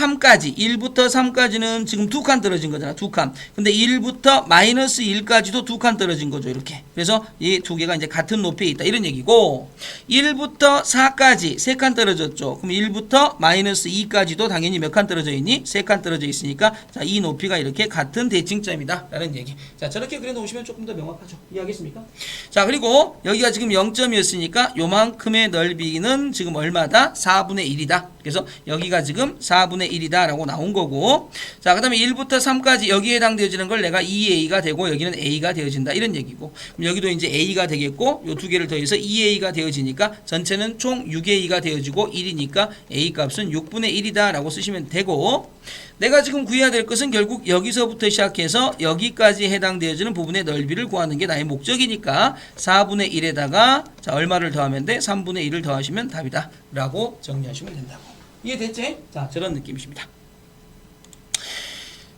3까지는 지금 2칸 떨어진 거잖아. 2칸. 근데 1부터 마이너스 1까지도 2칸 떨어진 거죠. 이렇게. 그래서 이 두 개가 이제 같은 높이에 있다. 이런 얘기고 1부터 4까지 3칸 떨어졌죠. 그럼 1부터 마이너스 2까지도 당연히 몇 칸 떨어져 있니? 3칸 떨어져 있으니까 자, 이 높이가 이렇게 같은 대칭점이다. 라는 얘기. 자, 저렇게 그려 놓으시면 조금 더 명확하죠. 이해하겠습니까? 자, 그리고 여기가 지금 0점이었으니까 요만큼의 넓이는 지금 얼마다? 4분의 1이다. 그래서 여기가 지금 4분의 1이다 라고 나온 거고 자 그 다음에 1부터 3까지 여기에 해당되어지는 걸 내가 2a가 되고 여기는 a가 되어진다 이런 얘기고 그럼 여기도 이제 a가 되겠고 요 두 개를 더해서 2a가 되어지니까 전체는 총 6a가 되어지고 1이니까 a 값은 6분의 1이다 라고 쓰시면 되고 내가 지금 구해야 될 것은 결국 여기서부터 시작해서 여기까지 해당되어지는 부분의 넓이를 구하는 게 나의 목적이니까 4분의 1에다가 자 얼마를 더하면 돼? 3분의 1을 더하시면 답이다 라고 정리하시면 된다고 이해됐지? 자, 저런 느낌이십니다.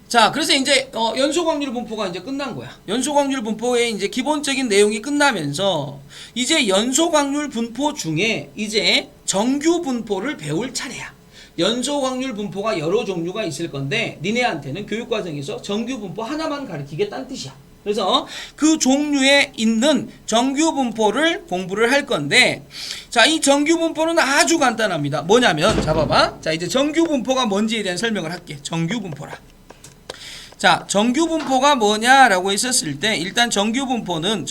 자, 그래서 이제 연소광률 분포가 이제 끝난 거야. 연소광률 분포의 이제 기본적인 내용이 끝나면서 이제 연소광률 분포 중에 이제 정규 분포를 배울 차례야. 연소광률 분포가 여러 종류가 있을 건데 니네한테는 교육과정에서 정규 분포 하나만 가르치겠다는 뜻이야. 그래서 그 종류에 있는 정규 분포를 공부를 할 건데 자, 이 정규 분포는 아주 간단합니다. 뭐냐면 자 봐봐. 자, 이제 정규 분포가 뭔지에 대한 설명을 할게. 정규 분포라. 자, 정규 분포가 뭐냐라고 했었을 때 일단 정규 분포는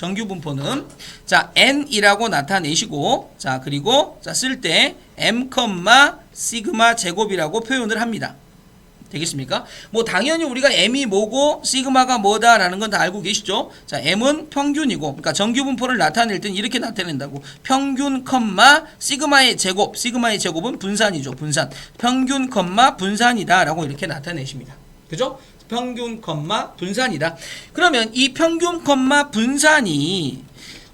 자, n이라고 나타내시고 자, 그리고 자, 쓸 때 m, 시그마 제곱이라고 표현을 합니다. 되겠습니까? 뭐 당연히 우리가 m이 뭐고 시그마가 뭐다라는 건 다 알고 계시죠? 자, m은 평균이고 그러니까 정규 분포를 나타낼 땐 이렇게 나타낸다고. 평균, 시그마의 제곱은 분산이죠. 분산. 평균, 분산이다라고 이렇게 나타내십니다. 그죠? 평균, 분산이다. 그러면 이 평균, 분산이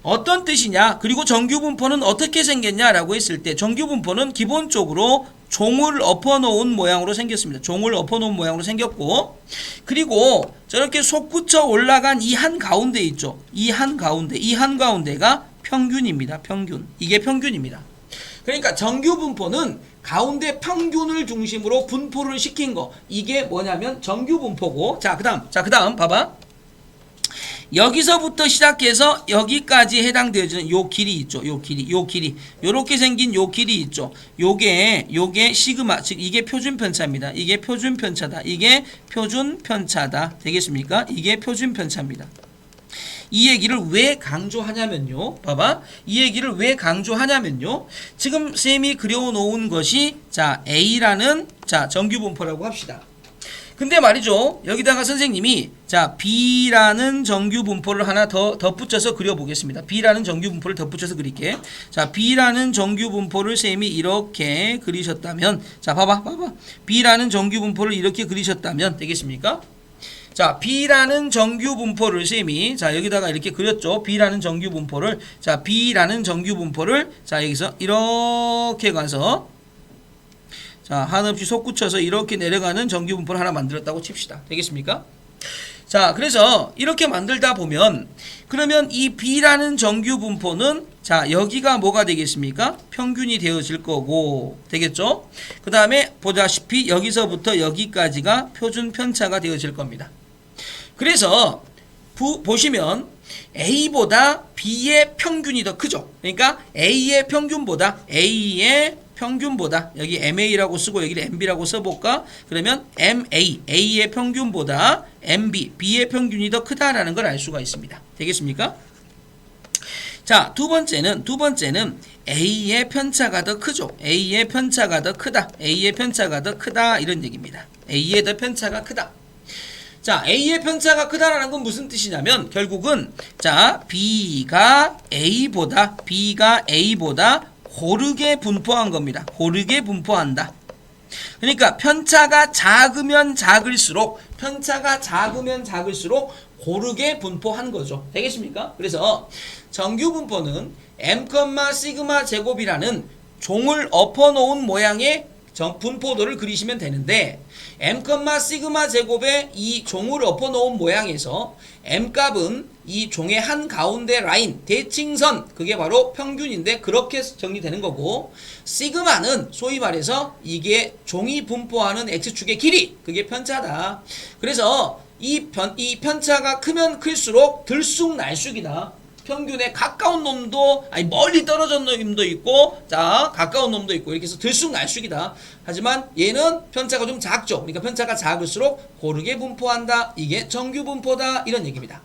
어떤 뜻이냐? 그리고 정규 분포는 어떻게 생겼냐라고 했을 때 정규 분포는 기본적으로 종을 엎어놓은 모양으로 생겼습니다. 종을 엎어놓은 모양으로 생겼고 그리고 저렇게 솟구쳐 올라간 이 한가운데 있죠. 이 한가운데가 평균입니다. 평균. 이게 평균입니다. 그러니까 정규 분포는 가운데 평균을 중심으로 분포를 시킨 거. 이게 뭐냐면 정규 분포고 자, 그다음 봐봐. 여기서부터 시작해서 여기까지 해당되어지는 요 길이 있죠. 요 길이. 요렇게 생긴 요 길이 있죠. 요게 시그마, 즉 이게 표준 편차입니다. 이게 표준 편차다. 이게 표준 편차다. 되겠습니까? 이게 표준 편차입니다. 이 얘기를 왜 강조하냐면요. 봐봐. 이 얘기를 왜 강조하냐면요. 지금 쌤이 그려놓은 것이 자, A라는 자, 정규 분포라고 합시다. 근데 말이죠. 여기다가 선생님이 자, B라는 정규 분포를 하나 더 덧붙여서 그려보겠습니다. B라는 정규 분포를 덧붙여서 그릴게. 자, B라는 정규 분포를 쌤이 이렇게 그리셨다면 자, 봐봐. B라는 정규 분포를 이렇게 그리셨다면 되겠습니까? 자, B라는 정규 분포를 쌤이 자, 여기다가 이렇게 그렸죠. B라는 정규 분포를 자, B라는 정규 분포를 자, 여기서 이렇게 가서 자, 한없이 솟구쳐서 이렇게 내려가는 정규 분포를 하나 만들었다고 칩시다. 되겠습니까? 자, 그래서 이렇게 만들다 보면 그러면 이 B라는 정규 분포는 자, 여기가 뭐가 되겠습니까? 평균이 되어질 거고 되겠죠? 그 다음에 보다시피 여기서부터 여기까지가 표준 편차가 되어질 겁니다. 그래서 보시면 A보다 B의 평균이 더 크죠? 그러니까 A의 평균보다 A의 평균보다 여기 MA라고 쓰고 여기를 MB라고 써볼까? 그러면 MA, A의 평균보다 MB, B의 평균이 더 크다라는 걸 알 수가 있습니다. 되겠습니까? 자, 두 번째는 A의 편차가 더 크죠. A의 편차가 더 크다. A의 편차가 더 크다 이런 얘기입니다. A의 더 편차가 크다. 자, A의 편차가 크다라는 건 무슨 뜻이냐면 결국은 자, B가 A보다 고르게 분포한 겁니다. 고르게 분포한다. 그러니까 편차가 작으면 작을수록 고르게 분포한 거죠. 되겠습니까? 그래서 정규 분포는 M, 시그마 제곱이라는 종을 엎어놓은 모양의 분포도를 그리시면 되는데 M, 시그마 제곱의 이 종을 엎어놓은 모양에서 M 값은 이 종의 한 가운데 라인, 대칭선, 그게 바로 평균인데 그렇게 정리되는 거고, 시그마는 소위 말해서 이게 종이 분포하는 X축의 길이, 그게 편차다. 그래서 이 편차가 크면 클수록 들쑥날쑥이다. 평균에 가까운 놈도 멀리 떨어진 놈도 있고, 자, 가까운 놈도 있고, 이렇게 해서 들쑥날쑥이다. 하지만 얘는 편차가 좀 작죠. 그러니까 편차가 작을수록 고르게 분포한다. 이게 정규 분포다. 이런 얘기입니다.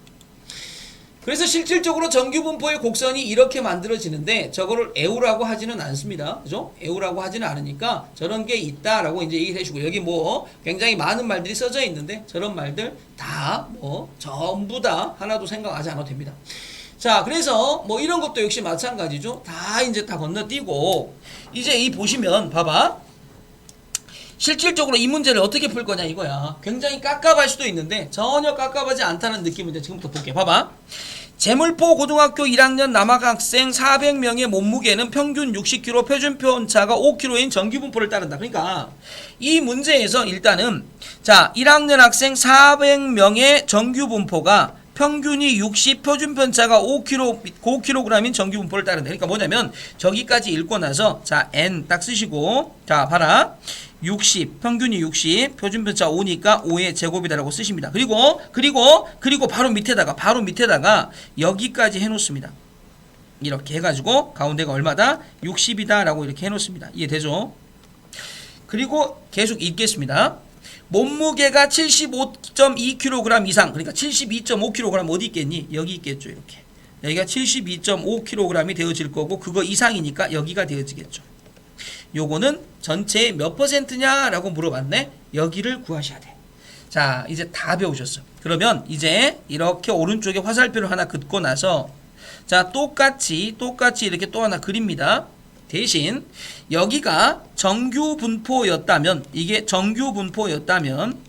그래서 실질적으로 정규 분포의 곡선이 이렇게 만들어지는데 저거를 에우라고 하지는 않습니다. 그죠? 에우라고 하지는 않으니까 저런 게 있다라고 이제 얘기를 해주고, 여기 뭐 굉장히 많은 말들이 써져 있는데 저런 말들 다 뭐 전부 다 하나도 생각하지 않아도 됩니다. 자, 그래서 뭐 이런 것도 역시 마찬가지죠. 다 이제 다 건너뛰고, 이제 이 보시면 봐봐. 실질적으로 이 문제를 어떻게 풀 거냐 이거야. 굉장히 깝깝할 수도 있는데 전혀 깝깝하지 않다는 느낌을 이제 지금부터 볼게. 봐봐. 제물포 고등학교 1학년 남학생 400명의 몸무게는 평균 60kg, 표준 편차가 5kg인 정규 분포를 따른다. 그러니까 이 문제에서 일단은 자, 1학년 학생 400명의 정규 분포가 평균이 60, 표준 편차가 5kg인 정규 분포를 따른다. 그러니까 뭐냐면 저기까지 읽고 나서 자, N 딱 쓰시고, 자, 봐라. 60, 평균이 60, 표준 편차 5니까 5의 제곱이다라고 쓰십니다. 그리고 바로 밑에다가 여기까지 해놓습니다. 이렇게 해가지고 가운데가 얼마다? 60이다라고 이렇게 해놓습니다. 이해되죠? 그리고 계속 읽겠습니다. 몸무게가 75.2kg 이상, 그러니까 72.5kg 어디 있겠니? 여기 있겠죠. 이렇게 여기가 72.5kg이 되어질 거고, 그거 이상이니까 여기가 되어지겠죠. 요거는 전체의 몇 퍼센트냐라고 물어봤네. 여기를 구하셔야 돼. 자, 이제 다 배우셨어. 그러면 이제 이렇게 오른쪽에 화살표를 하나 긋고 나서 자, 똑같이 이렇게 또 하나 그립니다. 대신 여기가 정규 분포였다면, 이게 정규 분포였다면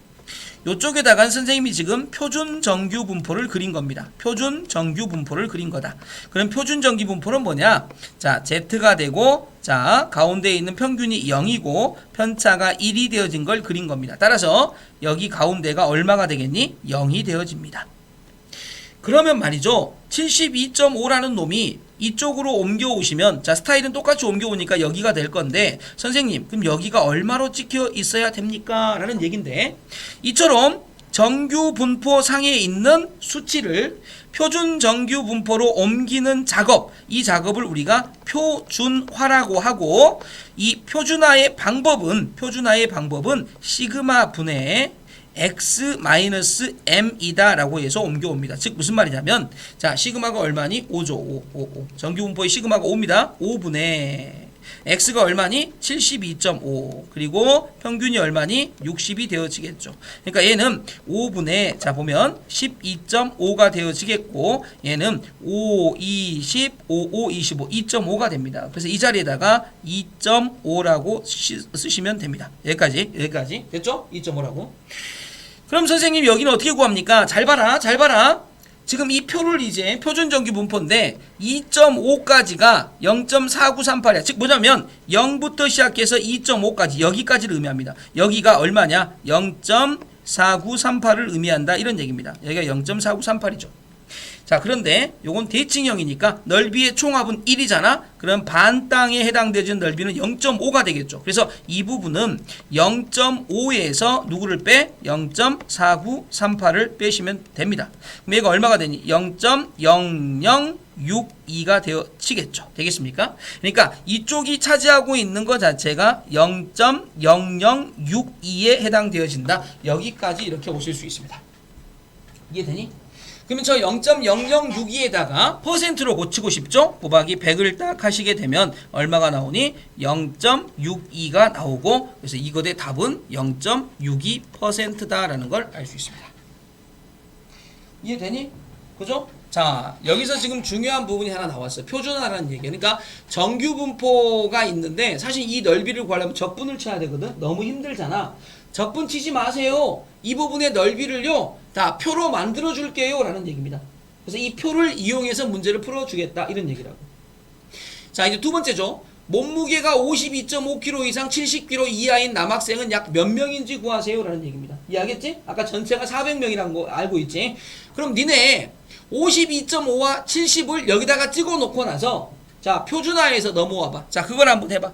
요쪽에다가 선생님이 지금 표준 정규 분포를 그린 겁니다. 표준 정규 분포를 그린 거다. 그럼 표준 정규 분포는 뭐냐? 자, Z가 되고, 자, 가운데에 있는 평균이 0이고 편차가 1이 되어진 걸 그린 겁니다. 따라서 여기 가운데가 얼마가 되겠니? 0이 되어집니다. 그러면 말이죠, 72.5라는 놈이 이쪽으로 옮겨오시면, 자, 스타일은 똑같이 옮겨오니까 여기가 될 건데, 선생님 그럼 여기가 얼마로 찍혀 있어야 됩니까? 라는 얘긴데, 이처럼 정규 분포 상에 있는 수치를 표준 정규 분포로 옮기는 작업, 이 작업을 우리가 표준화라고 하고, 이 표준화의 방법은 시그마 분의 x-m이다 라고 해서 옮겨옵니다. 즉 무슨 말이냐면, 자, 시그마가 얼마니? 5죠. 5. 정규 분포의 시그마가 5입니다. 5분의 x가 얼마니? 72.5. 그리고 평균이 얼마니? 60이 되어지겠죠. 그러니까 얘는 5분의, 자, 보면 12.5가 되어지겠고, 얘는 5, 20, 5, 25, 2.5가 됩니다. 그래서 이 자리에다가 2.5라고 쓰시면 됩니다. 여기까지 됐죠? 2.5라고. 그럼 선생님 여기는 어떻게 구합니까? 잘 봐라. 지금 이 표를 이제 표준 정규 분포인데 2.5까지가 0.4938이야. 즉 뭐냐면 0부터 시작해서 2.5까지, 여기까지를 의미합니다. 여기가 얼마냐? 0.4938을 의미한다. 이런 얘기입니다. 여기가 0.4938이죠. 자, 그런데 요건 대칭형이니까 넓이의 총합은 1이잖아. 그럼 반 땅에 해당되는 넓이는 0.5가 되겠죠. 그래서 이 부분은 0.5에서 누구를 빼? 0.4938을 빼시면 됩니다. 그럼 얘가 얼마가 되니? 0.0062가 되어지겠죠. 되겠습니까? 그러니까 이쪽이 차지하고 있는 것 자체가 0.0062에 해당되어진다. 여기까지 이렇게 보실 수 있습니다. 이해되니? 그러면 저 0.0062에다가 퍼센트로 고치고 싶죠? 곱하기 100을 딱 하시게 되면 얼마가 나오니? 0.62가 나오고, 그래서 이것의 답은 0.62%다라는 걸 알 수 있습니다. 이해되니? 그죠? 자, 여기서 지금 중요한 부분이 하나 나왔어요. 표준화라는 얘기. 그러니까 정규 분포가 있는데 사실 이 넓이를 구하려면 적분을 쳐야 되거든. 너무 힘들잖아. 적분 치지 마세요. 이 부분의 넓이를요, 다 표로 만들어 줄게요 라는 얘기입니다. 그래서 이 표를 이용해서 문제를 풀어주겠다 이런 얘기라고. 자, 이제 두 번째죠. 몸무게가 52.5kg 이상 70kg 이하인 남학생은 약 몇 명인지 구하세요 라는 얘기입니다. 이해하겠지? 아까 전체가 400명이라는 거 알고 있지? 그럼 니네 52.5와 70을 여기다가 찍어 놓고 나서 자, 표준화해서 넘어와봐. 자, 그걸 한번 해봐.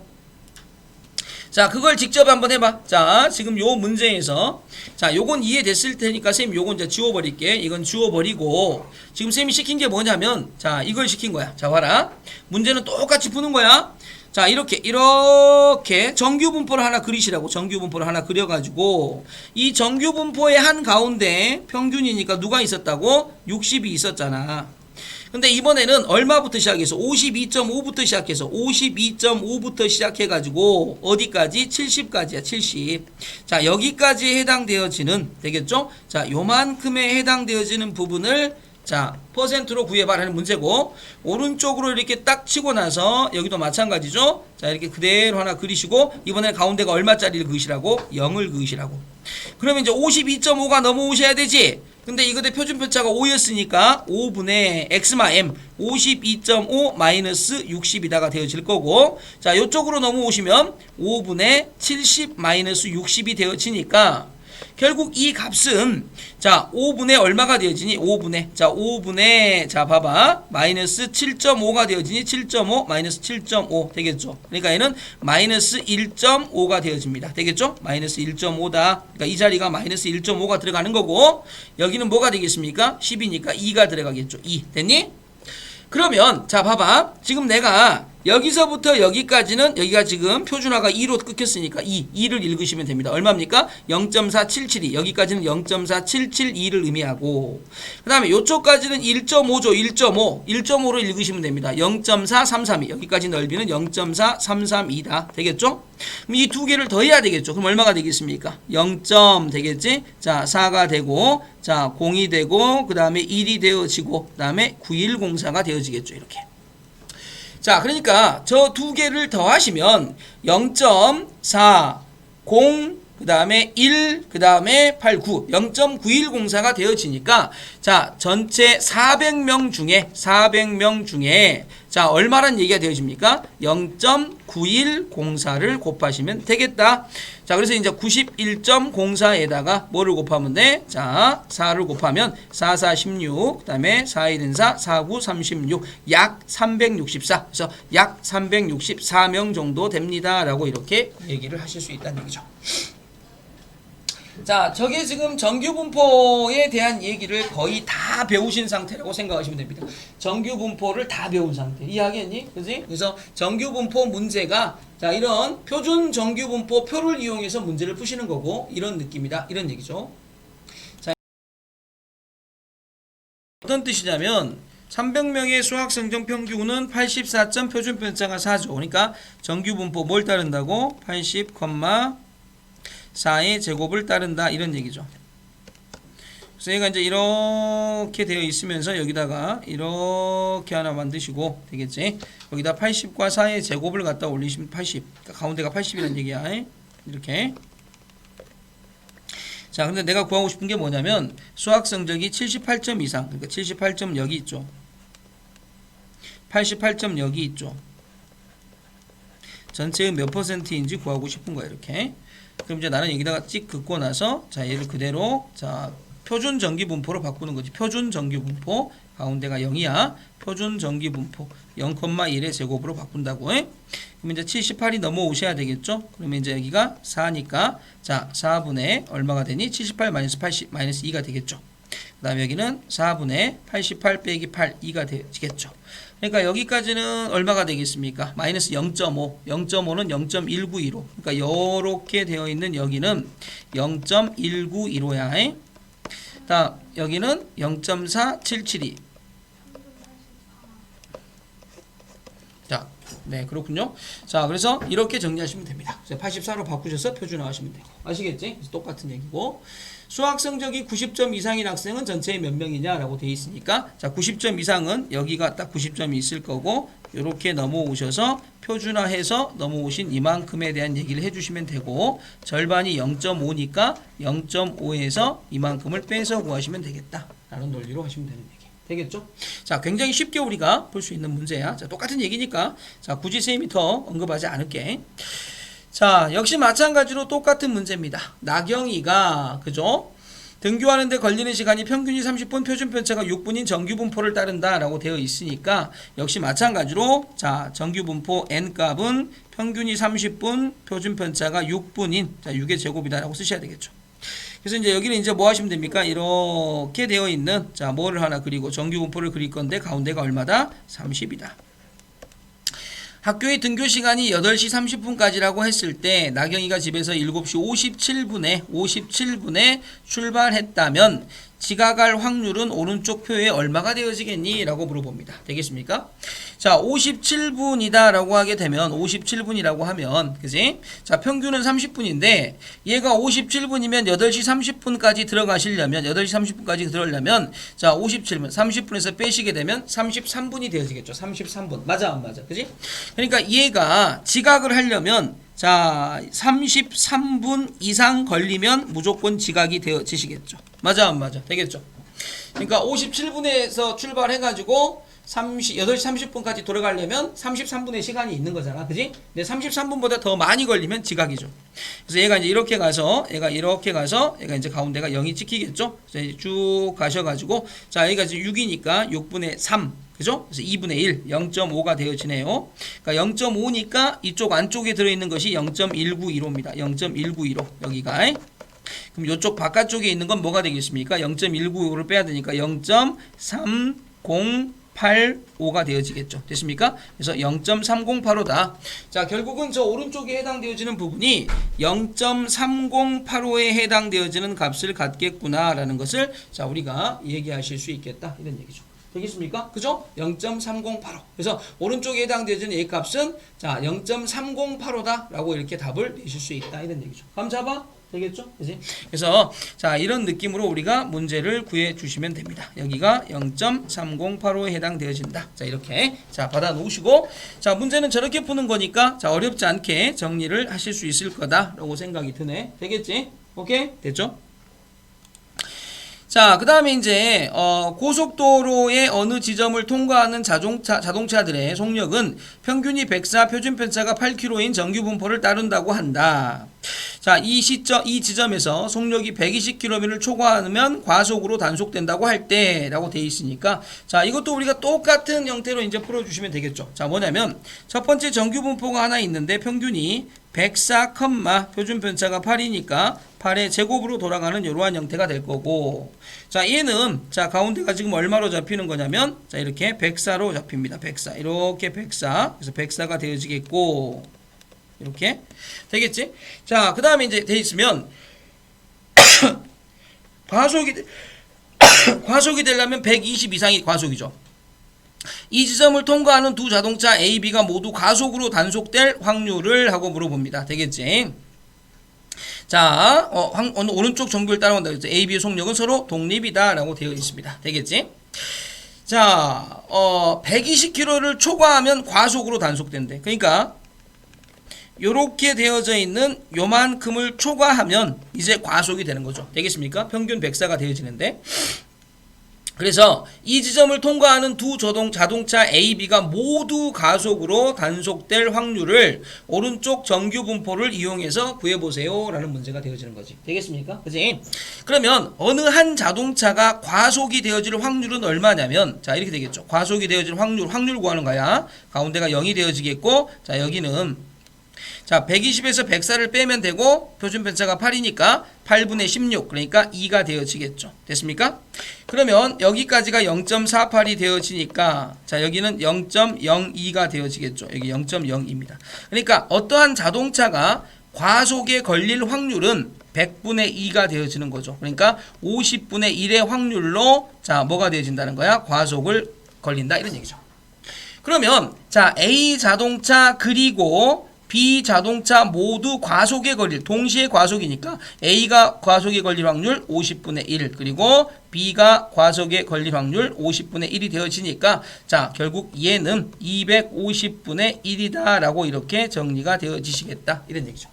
자, 그걸 직접 한번 해봐. 자, 지금 요 문제에서 자, 요건 이해됐을 테니까 쌤 요건 이제 지워버릴게. 이건 지워버리고 지금 쌤이 시킨 게 뭐냐면 자, 이걸 시킨 거야. 자, 봐라. 문제는 똑같이 푸는 거야. 자, 이렇게 정규분포를 하나 그리시라고. 정규분포를 하나 그려가지고 이 정규분포의 한가운데 평균이니까 누가 있었다고? 60이 있었잖아. 근데 이번에는 얼마부터 시작해서 52.5부터 시작해서 52.5부터 시작해가지고 어디까지? 70까지야. 70. 자, 여기까지 해당되어지는 되겠죠? 자, 요만큼에 해당되어지는 부분을 자, 퍼센트로 구해봐라는 문제고, 오른쪽으로 이렇게 딱 치고 나서 여기도 마찬가지죠. 자, 이렇게 그대로 하나 그리시고 이번에 가운데가 얼마짜리를 그으시라고? 0을 그으시라고. 그러면 이제 52.5가 넘어오셔야 되지. 근데 이것의 표준 편차가 5였으니까 5분의 x마 m 52.5 마이너스 60이다가 되어질 거고, 자, 요쪽으로 넘어오시면 5분의 70 마이너스 60이 되어지니까 결국 이 값은 자, 5분의 얼마가 되어지니? 5분의 자, 5분의 자, 봐봐. 마이너스 7.5가 되어지니 7.5 마이너스 7.5 되겠죠. 그러니까 얘는 마이너스 1.5가 되어집니다. 되겠죠? 마이너스 1.5다. 그러니까 이 자리가 마이너스 1.5가 들어가는 거고, 여기는 뭐가 되겠습니까? 10이니까 2가 들어가겠죠. 2. 됐니? 그러면 자, 봐봐. 지금 내가 여기서부터 여기까지는 여기가 지금 표준화가 2로 끊겼으니까 2를 읽으시면 됩니다. 얼마입니까? 0.477이 여기까지는 0.4772를 의미하고, 그 다음에 이쪽까지는 1.5죠. 1.5로 읽으시면 됩니다. 0.4332 여기까지 넓이는 0.4332다. 되겠죠? 그럼 이 두 개를 더해야 되겠죠. 그럼 얼마가 되겠습니까? 0점 되겠지? 자, 4가 되고, 자, 0이 되고, 그 다음에 1이 되어지고, 그 다음에 9104가 되어지겠죠. 이렇게. 자, 그러니까 저 두 개를 더하시면 0.40 그 다음에 1 그 다음에 89 0.9104가 되어지니까 자, 전체 400명 중에 자, 얼마란 얘기가 되어집니까? 0.9104를 곱하시면 되겠다. 자, 그래서 이제 91.04에다가 뭐를 곱하면 돼? 자, 4를 곱하면 4, 4, 16, 그 다음에 4, 1, 4, 4, 9, 36, 약 364. 그래서 약 364명 정도 됩니다. 라고 이렇게 얘기를 하실 수 있다는 얘기죠. 자, 저게 지금 정규분포에 대한 얘기를 거의 다 배우신 상태라고 생각하시면 됩니다. 정규분포를 다 배운 상태. 이해하겠니? 그지? 그래서 정규분포 문제가 자, 이런 표준 정규분포 표를 이용해서 문제를 푸시는 거고, 이런 느낌이다. 이런 얘기죠. 자, 어떤 뜻이냐면 300명의 수학성적 평균은 84점 표준 편차가 4죠. 그러니까 정규분포 뭘 따른다고? 80,4의 제곱을 따른다 이런 얘기죠. 그래서 얘가 이제 이렇게 되어 있으면서 여기다가 이렇게 하나 만드시고 되겠지. 여기다 80과 4의 제곱을 갖다 올리시면 80. 그러니까 가운데가 80이라는 얘기야. 이렇게. 자, 근데 내가 구하고 싶은 게 뭐냐면 수학 성적이 78점 이상. 그러니까 78점 여기 있죠. 88점 여기 있죠. 전체의 몇 퍼센트인지 구하고 싶은 거야. 이렇게. 그럼 이제 나는 여기다가 찍 긋고 나서 자, 얘를 그대로 자, 표준 정규분포로 바꾸는 거지. 표준 정규분포 가운데가 0이야. 표준 전기 분포 0,1의 제곱으로 바꾼다고. 그럼 이제 78이 넘어오셔야 되겠죠. 그러면 이제 여기가 4니까 자 4분의 얼마가 되니? 78 마이너스 80 마이너스 2가 되겠죠. 그 다음에 여기는 4분의 88 빼기 8 2가 되겠죠. 그러니까 여기까지는 얼마가 되겠습니까? 마이너스 0.5 0.5는 0.1915 그러니까 요렇게 되어 있는 여기는 0.1915야. 다음 여기는 0.4772. 자, 네 그렇군요. 자, 그래서 이렇게 정리하시면 됩니다. 84로 바꾸셔서 표준화하시면 되고, 아시겠지? 그래서 똑같은 얘기고, 수학 성적이 90점 이상인 학생은 전체에 몇 명이냐라고 되어 있으니까, 자 90점 이상은 여기가 딱 90점이 있을 거고, 이렇게 넘어오셔서 표준화해서 넘어오신 이만큼에 대한 얘기를 해주시면 되고, 절반이 0.5니까 0.5에서 이만큼을 빼서 구하시면 되겠다라는 논리로 하시면 되는 얘기. 되겠죠? 자, 굉장히 쉽게 우리가 볼 수 있는 문제야. 자, 똑같은 얘기니까 자, 굳이 쌤이 더 언급하지 않을게. 자, 역시 마찬가지로 똑같은 문제입니다. 나경이가 그죠? 등교하는데 걸리는 시간이 평균이 30분, 표준 편차가 6분인 정규 분포를 따른다라고 되어 있으니까 역시 마찬가지로 자, 정규 분포 n 값은 평균이 30분, 표준 편차가 6분인 자, 6의 제곱이다라고 쓰셔야 되겠죠. 그래서 이제 여기는 이제 뭐 하시면 됩니까? 이렇게 되어 있는 자, 뭐를 하나 그리고 정규 분포를 그릴 건데 가운데가 얼마다? 30이다. 학교의 등교 시간이 8시 30분까지라고 했을 때 나경이가 집에서 7시 57분에 출발했다면 지각할 확률은 오른쪽 표에 얼마가 되어지겠니? 라고 물어봅니다. 되겠습니까? 자, 57분이다 라고 하게 되면 57분이라고 하면 그지? 자, 평균은 30분인데 얘가 57분이면 8시 30분까지 들어가시려면 8시 30분까지 들어가려면 자, 57분 30분에서 빼시게 되면 33분이 되어지겠죠. 33분. 맞아 안 맞아? 그지? 그러니까 얘가 지각을 하려면 자, 33분 이상 걸리면 무조건 지각이 되어지시겠죠. 맞아 안 맞아? 되겠죠. 그러니까 57분에서 출발해가지고 8시 30분까지 돌아가려면 33분의 시간이 있는 거잖아. 그지? 근데 33분보다 더 많이 걸리면 지각이죠. 그래서 얘가 이제 이렇게 가서 얘가 이제 가운데가 0이 찍히겠죠. 그래서 이제 쭉 가셔가지고 자, 여기가 지금 6이니까 6분의 3 그죠? 그래서 2분의 1, 0.5가 되어지네요. 그러니까 0.5니까 이쪽 안쪽에 들어있는 것이 0.1915입니다. 0.1915 여기가. 그럼 이쪽 바깥쪽에 있는 건 뭐가 되겠습니까? 0.195를 빼야 되니까 0.3085가 되어지겠죠. 됐습니까? 그래서 0.3085다. 자, 결국은 저 오른쪽에 해당되어지는 부분이 0.3085에 해당되어지는 값을 갖겠구나라는 것을 자, 우리가 얘기하실 수 있겠다. 이런 얘기죠. 되겠습니까? 그죠? 0.3085. 그래서 오른쪽에 해당되어지는 A 값은 자, 0.3085다 라고 이렇게 답을 내실 수 있다. 이런 얘기죠. 감 잡아? 되겠죠? 그지? 그래서 자, 이런 느낌으로 우리가 문제를 구해 주시면 됩니다. 여기가 0.3085에 해당되어진다. 자, 이렇게 자, 받아 놓으시고 자, 문제는 저렇게 푸는 거니까 자, 어렵지 않게 정리를 하실 수 있을 거다라고 생각이 드네. 되겠지? 오케이? 됐죠? 자, 그 다음에 이제 고속도로의 어느 지점을 통과하는 자동차들의 속력은 평균이 104, 표준 편차가 8km인 정규 분포를 따른다고 한다. 자, 이 지점에서 속력이 120km를 초과하면 과속으로 단속된다고 할 때라고 되어 있으니까 자, 이것도 우리가 똑같은 형태로 이제 풀어주시면 되겠죠. 자, 뭐냐면 첫 번째 정규 분포가 하나 있는데 평균이 104, 표준 편차가 8이니까 8의 제곱으로 돌아가는 이러한 형태가 될 거고 자, 얘는 자, 가운데가 지금 얼마로 잡히는 거냐면 자, 이렇게 104로 잡힙니다. 104 이렇게 104 그래서 104가 되어지겠고 이렇게 되겠지? 자, 그 다음에 이제 돼 있으면 과속이 되려면 120 이상이 과속이죠. 이 지점을 통과하는 두 자동차 A, B가 모두 과속으로 단속될 확률을 하고 물어봅니다. 되겠지? 자, 오른쪽 정규를 따라간다. 그래서 A, B의 속력은 서로 독립이다 라고 되어 있습니다. 되겠지? 자, 120km를 초과하면 과속으로 단속된대. 그러니까 요렇게 되어져 있는 요만큼을 초과하면 이제 과속이 되는 거죠. 되겠습니까? 평균 104가 되어지는데 그래서 이 지점을 통과하는 두 자동차 A, B가 모두 가속으로 단속될 확률을 오른쪽 정규 분포를 이용해서 구해보세요 라는 문제가 되어지는 거지. 되겠습니까? 그치? 그러면 어느 한 자동차가 과속이 되어질 확률은 얼마냐면 자 이렇게 되겠죠. 과속이 되어질 확률 구하는 거야. 가운데가 0이 되어지겠고 자 여기는 자 120에서 104를 빼면 되고 표준 편차가 8이니까 8분의 16 그러니까 2가 되어지겠죠. 됐습니까? 그러면 여기까지가 0.48이 되어지니까 자 여기는 0.02가 되어지겠죠. 여기 0.02입니다. 그러니까 어떠한 자동차가 과속에 걸릴 확률은 100분의 2가 되어지는 거죠. 그러니까 50분의 1의 확률로 자 뭐가 되어진다는 거야? 과속을 걸린다 이런 얘기죠. 그러면 자 A 자동차 그리고 B 자동차 모두 과속에 걸릴 동시에 과속이니까 A가 과속에 걸릴 확률 50분의 1 그리고 B가 과속에 걸릴 확률 50분의 1이 되어지니까 자 결국 얘는 250분의 1이다 라고 이렇게 정리가 되어지시겠다 이런 얘기죠.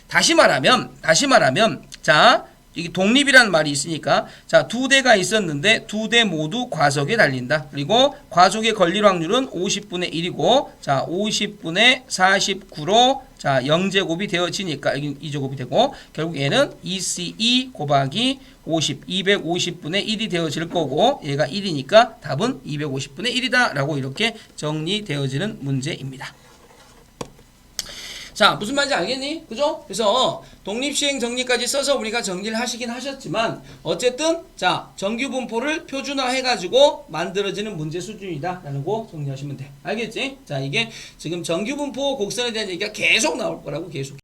다시 말하면 자 이게 독립이라는 말이 있으니까 자 두 대가 있었는데 두 대 모두 과속에 달린다. 그리고 과속에 걸릴 확률은 50분의 1이고 자 50분의 49로 자 0제곱이 되어지니까 여기 2제곱이 되고 결국 얘는 ECE 곱하기 50 250분의 1이 되어질 거고 얘가 1이니까 답은 250분의 1이다 라고 이렇게 정리되어지는 문제입니다. 자 무슨 말인지 알겠니? 그죠? 그래서 독립시행 정리까지 써서 우리가 정리를 하시긴 하셨지만 어쨌든 자 정규분포를 표준화해 가지고 만들어지는 문제 수준이다 라는 거 정리하시면 돼. 알겠지? 자 이게 지금 정규분포 곡선에 대한 얘기가 계속 나올 거라고 계속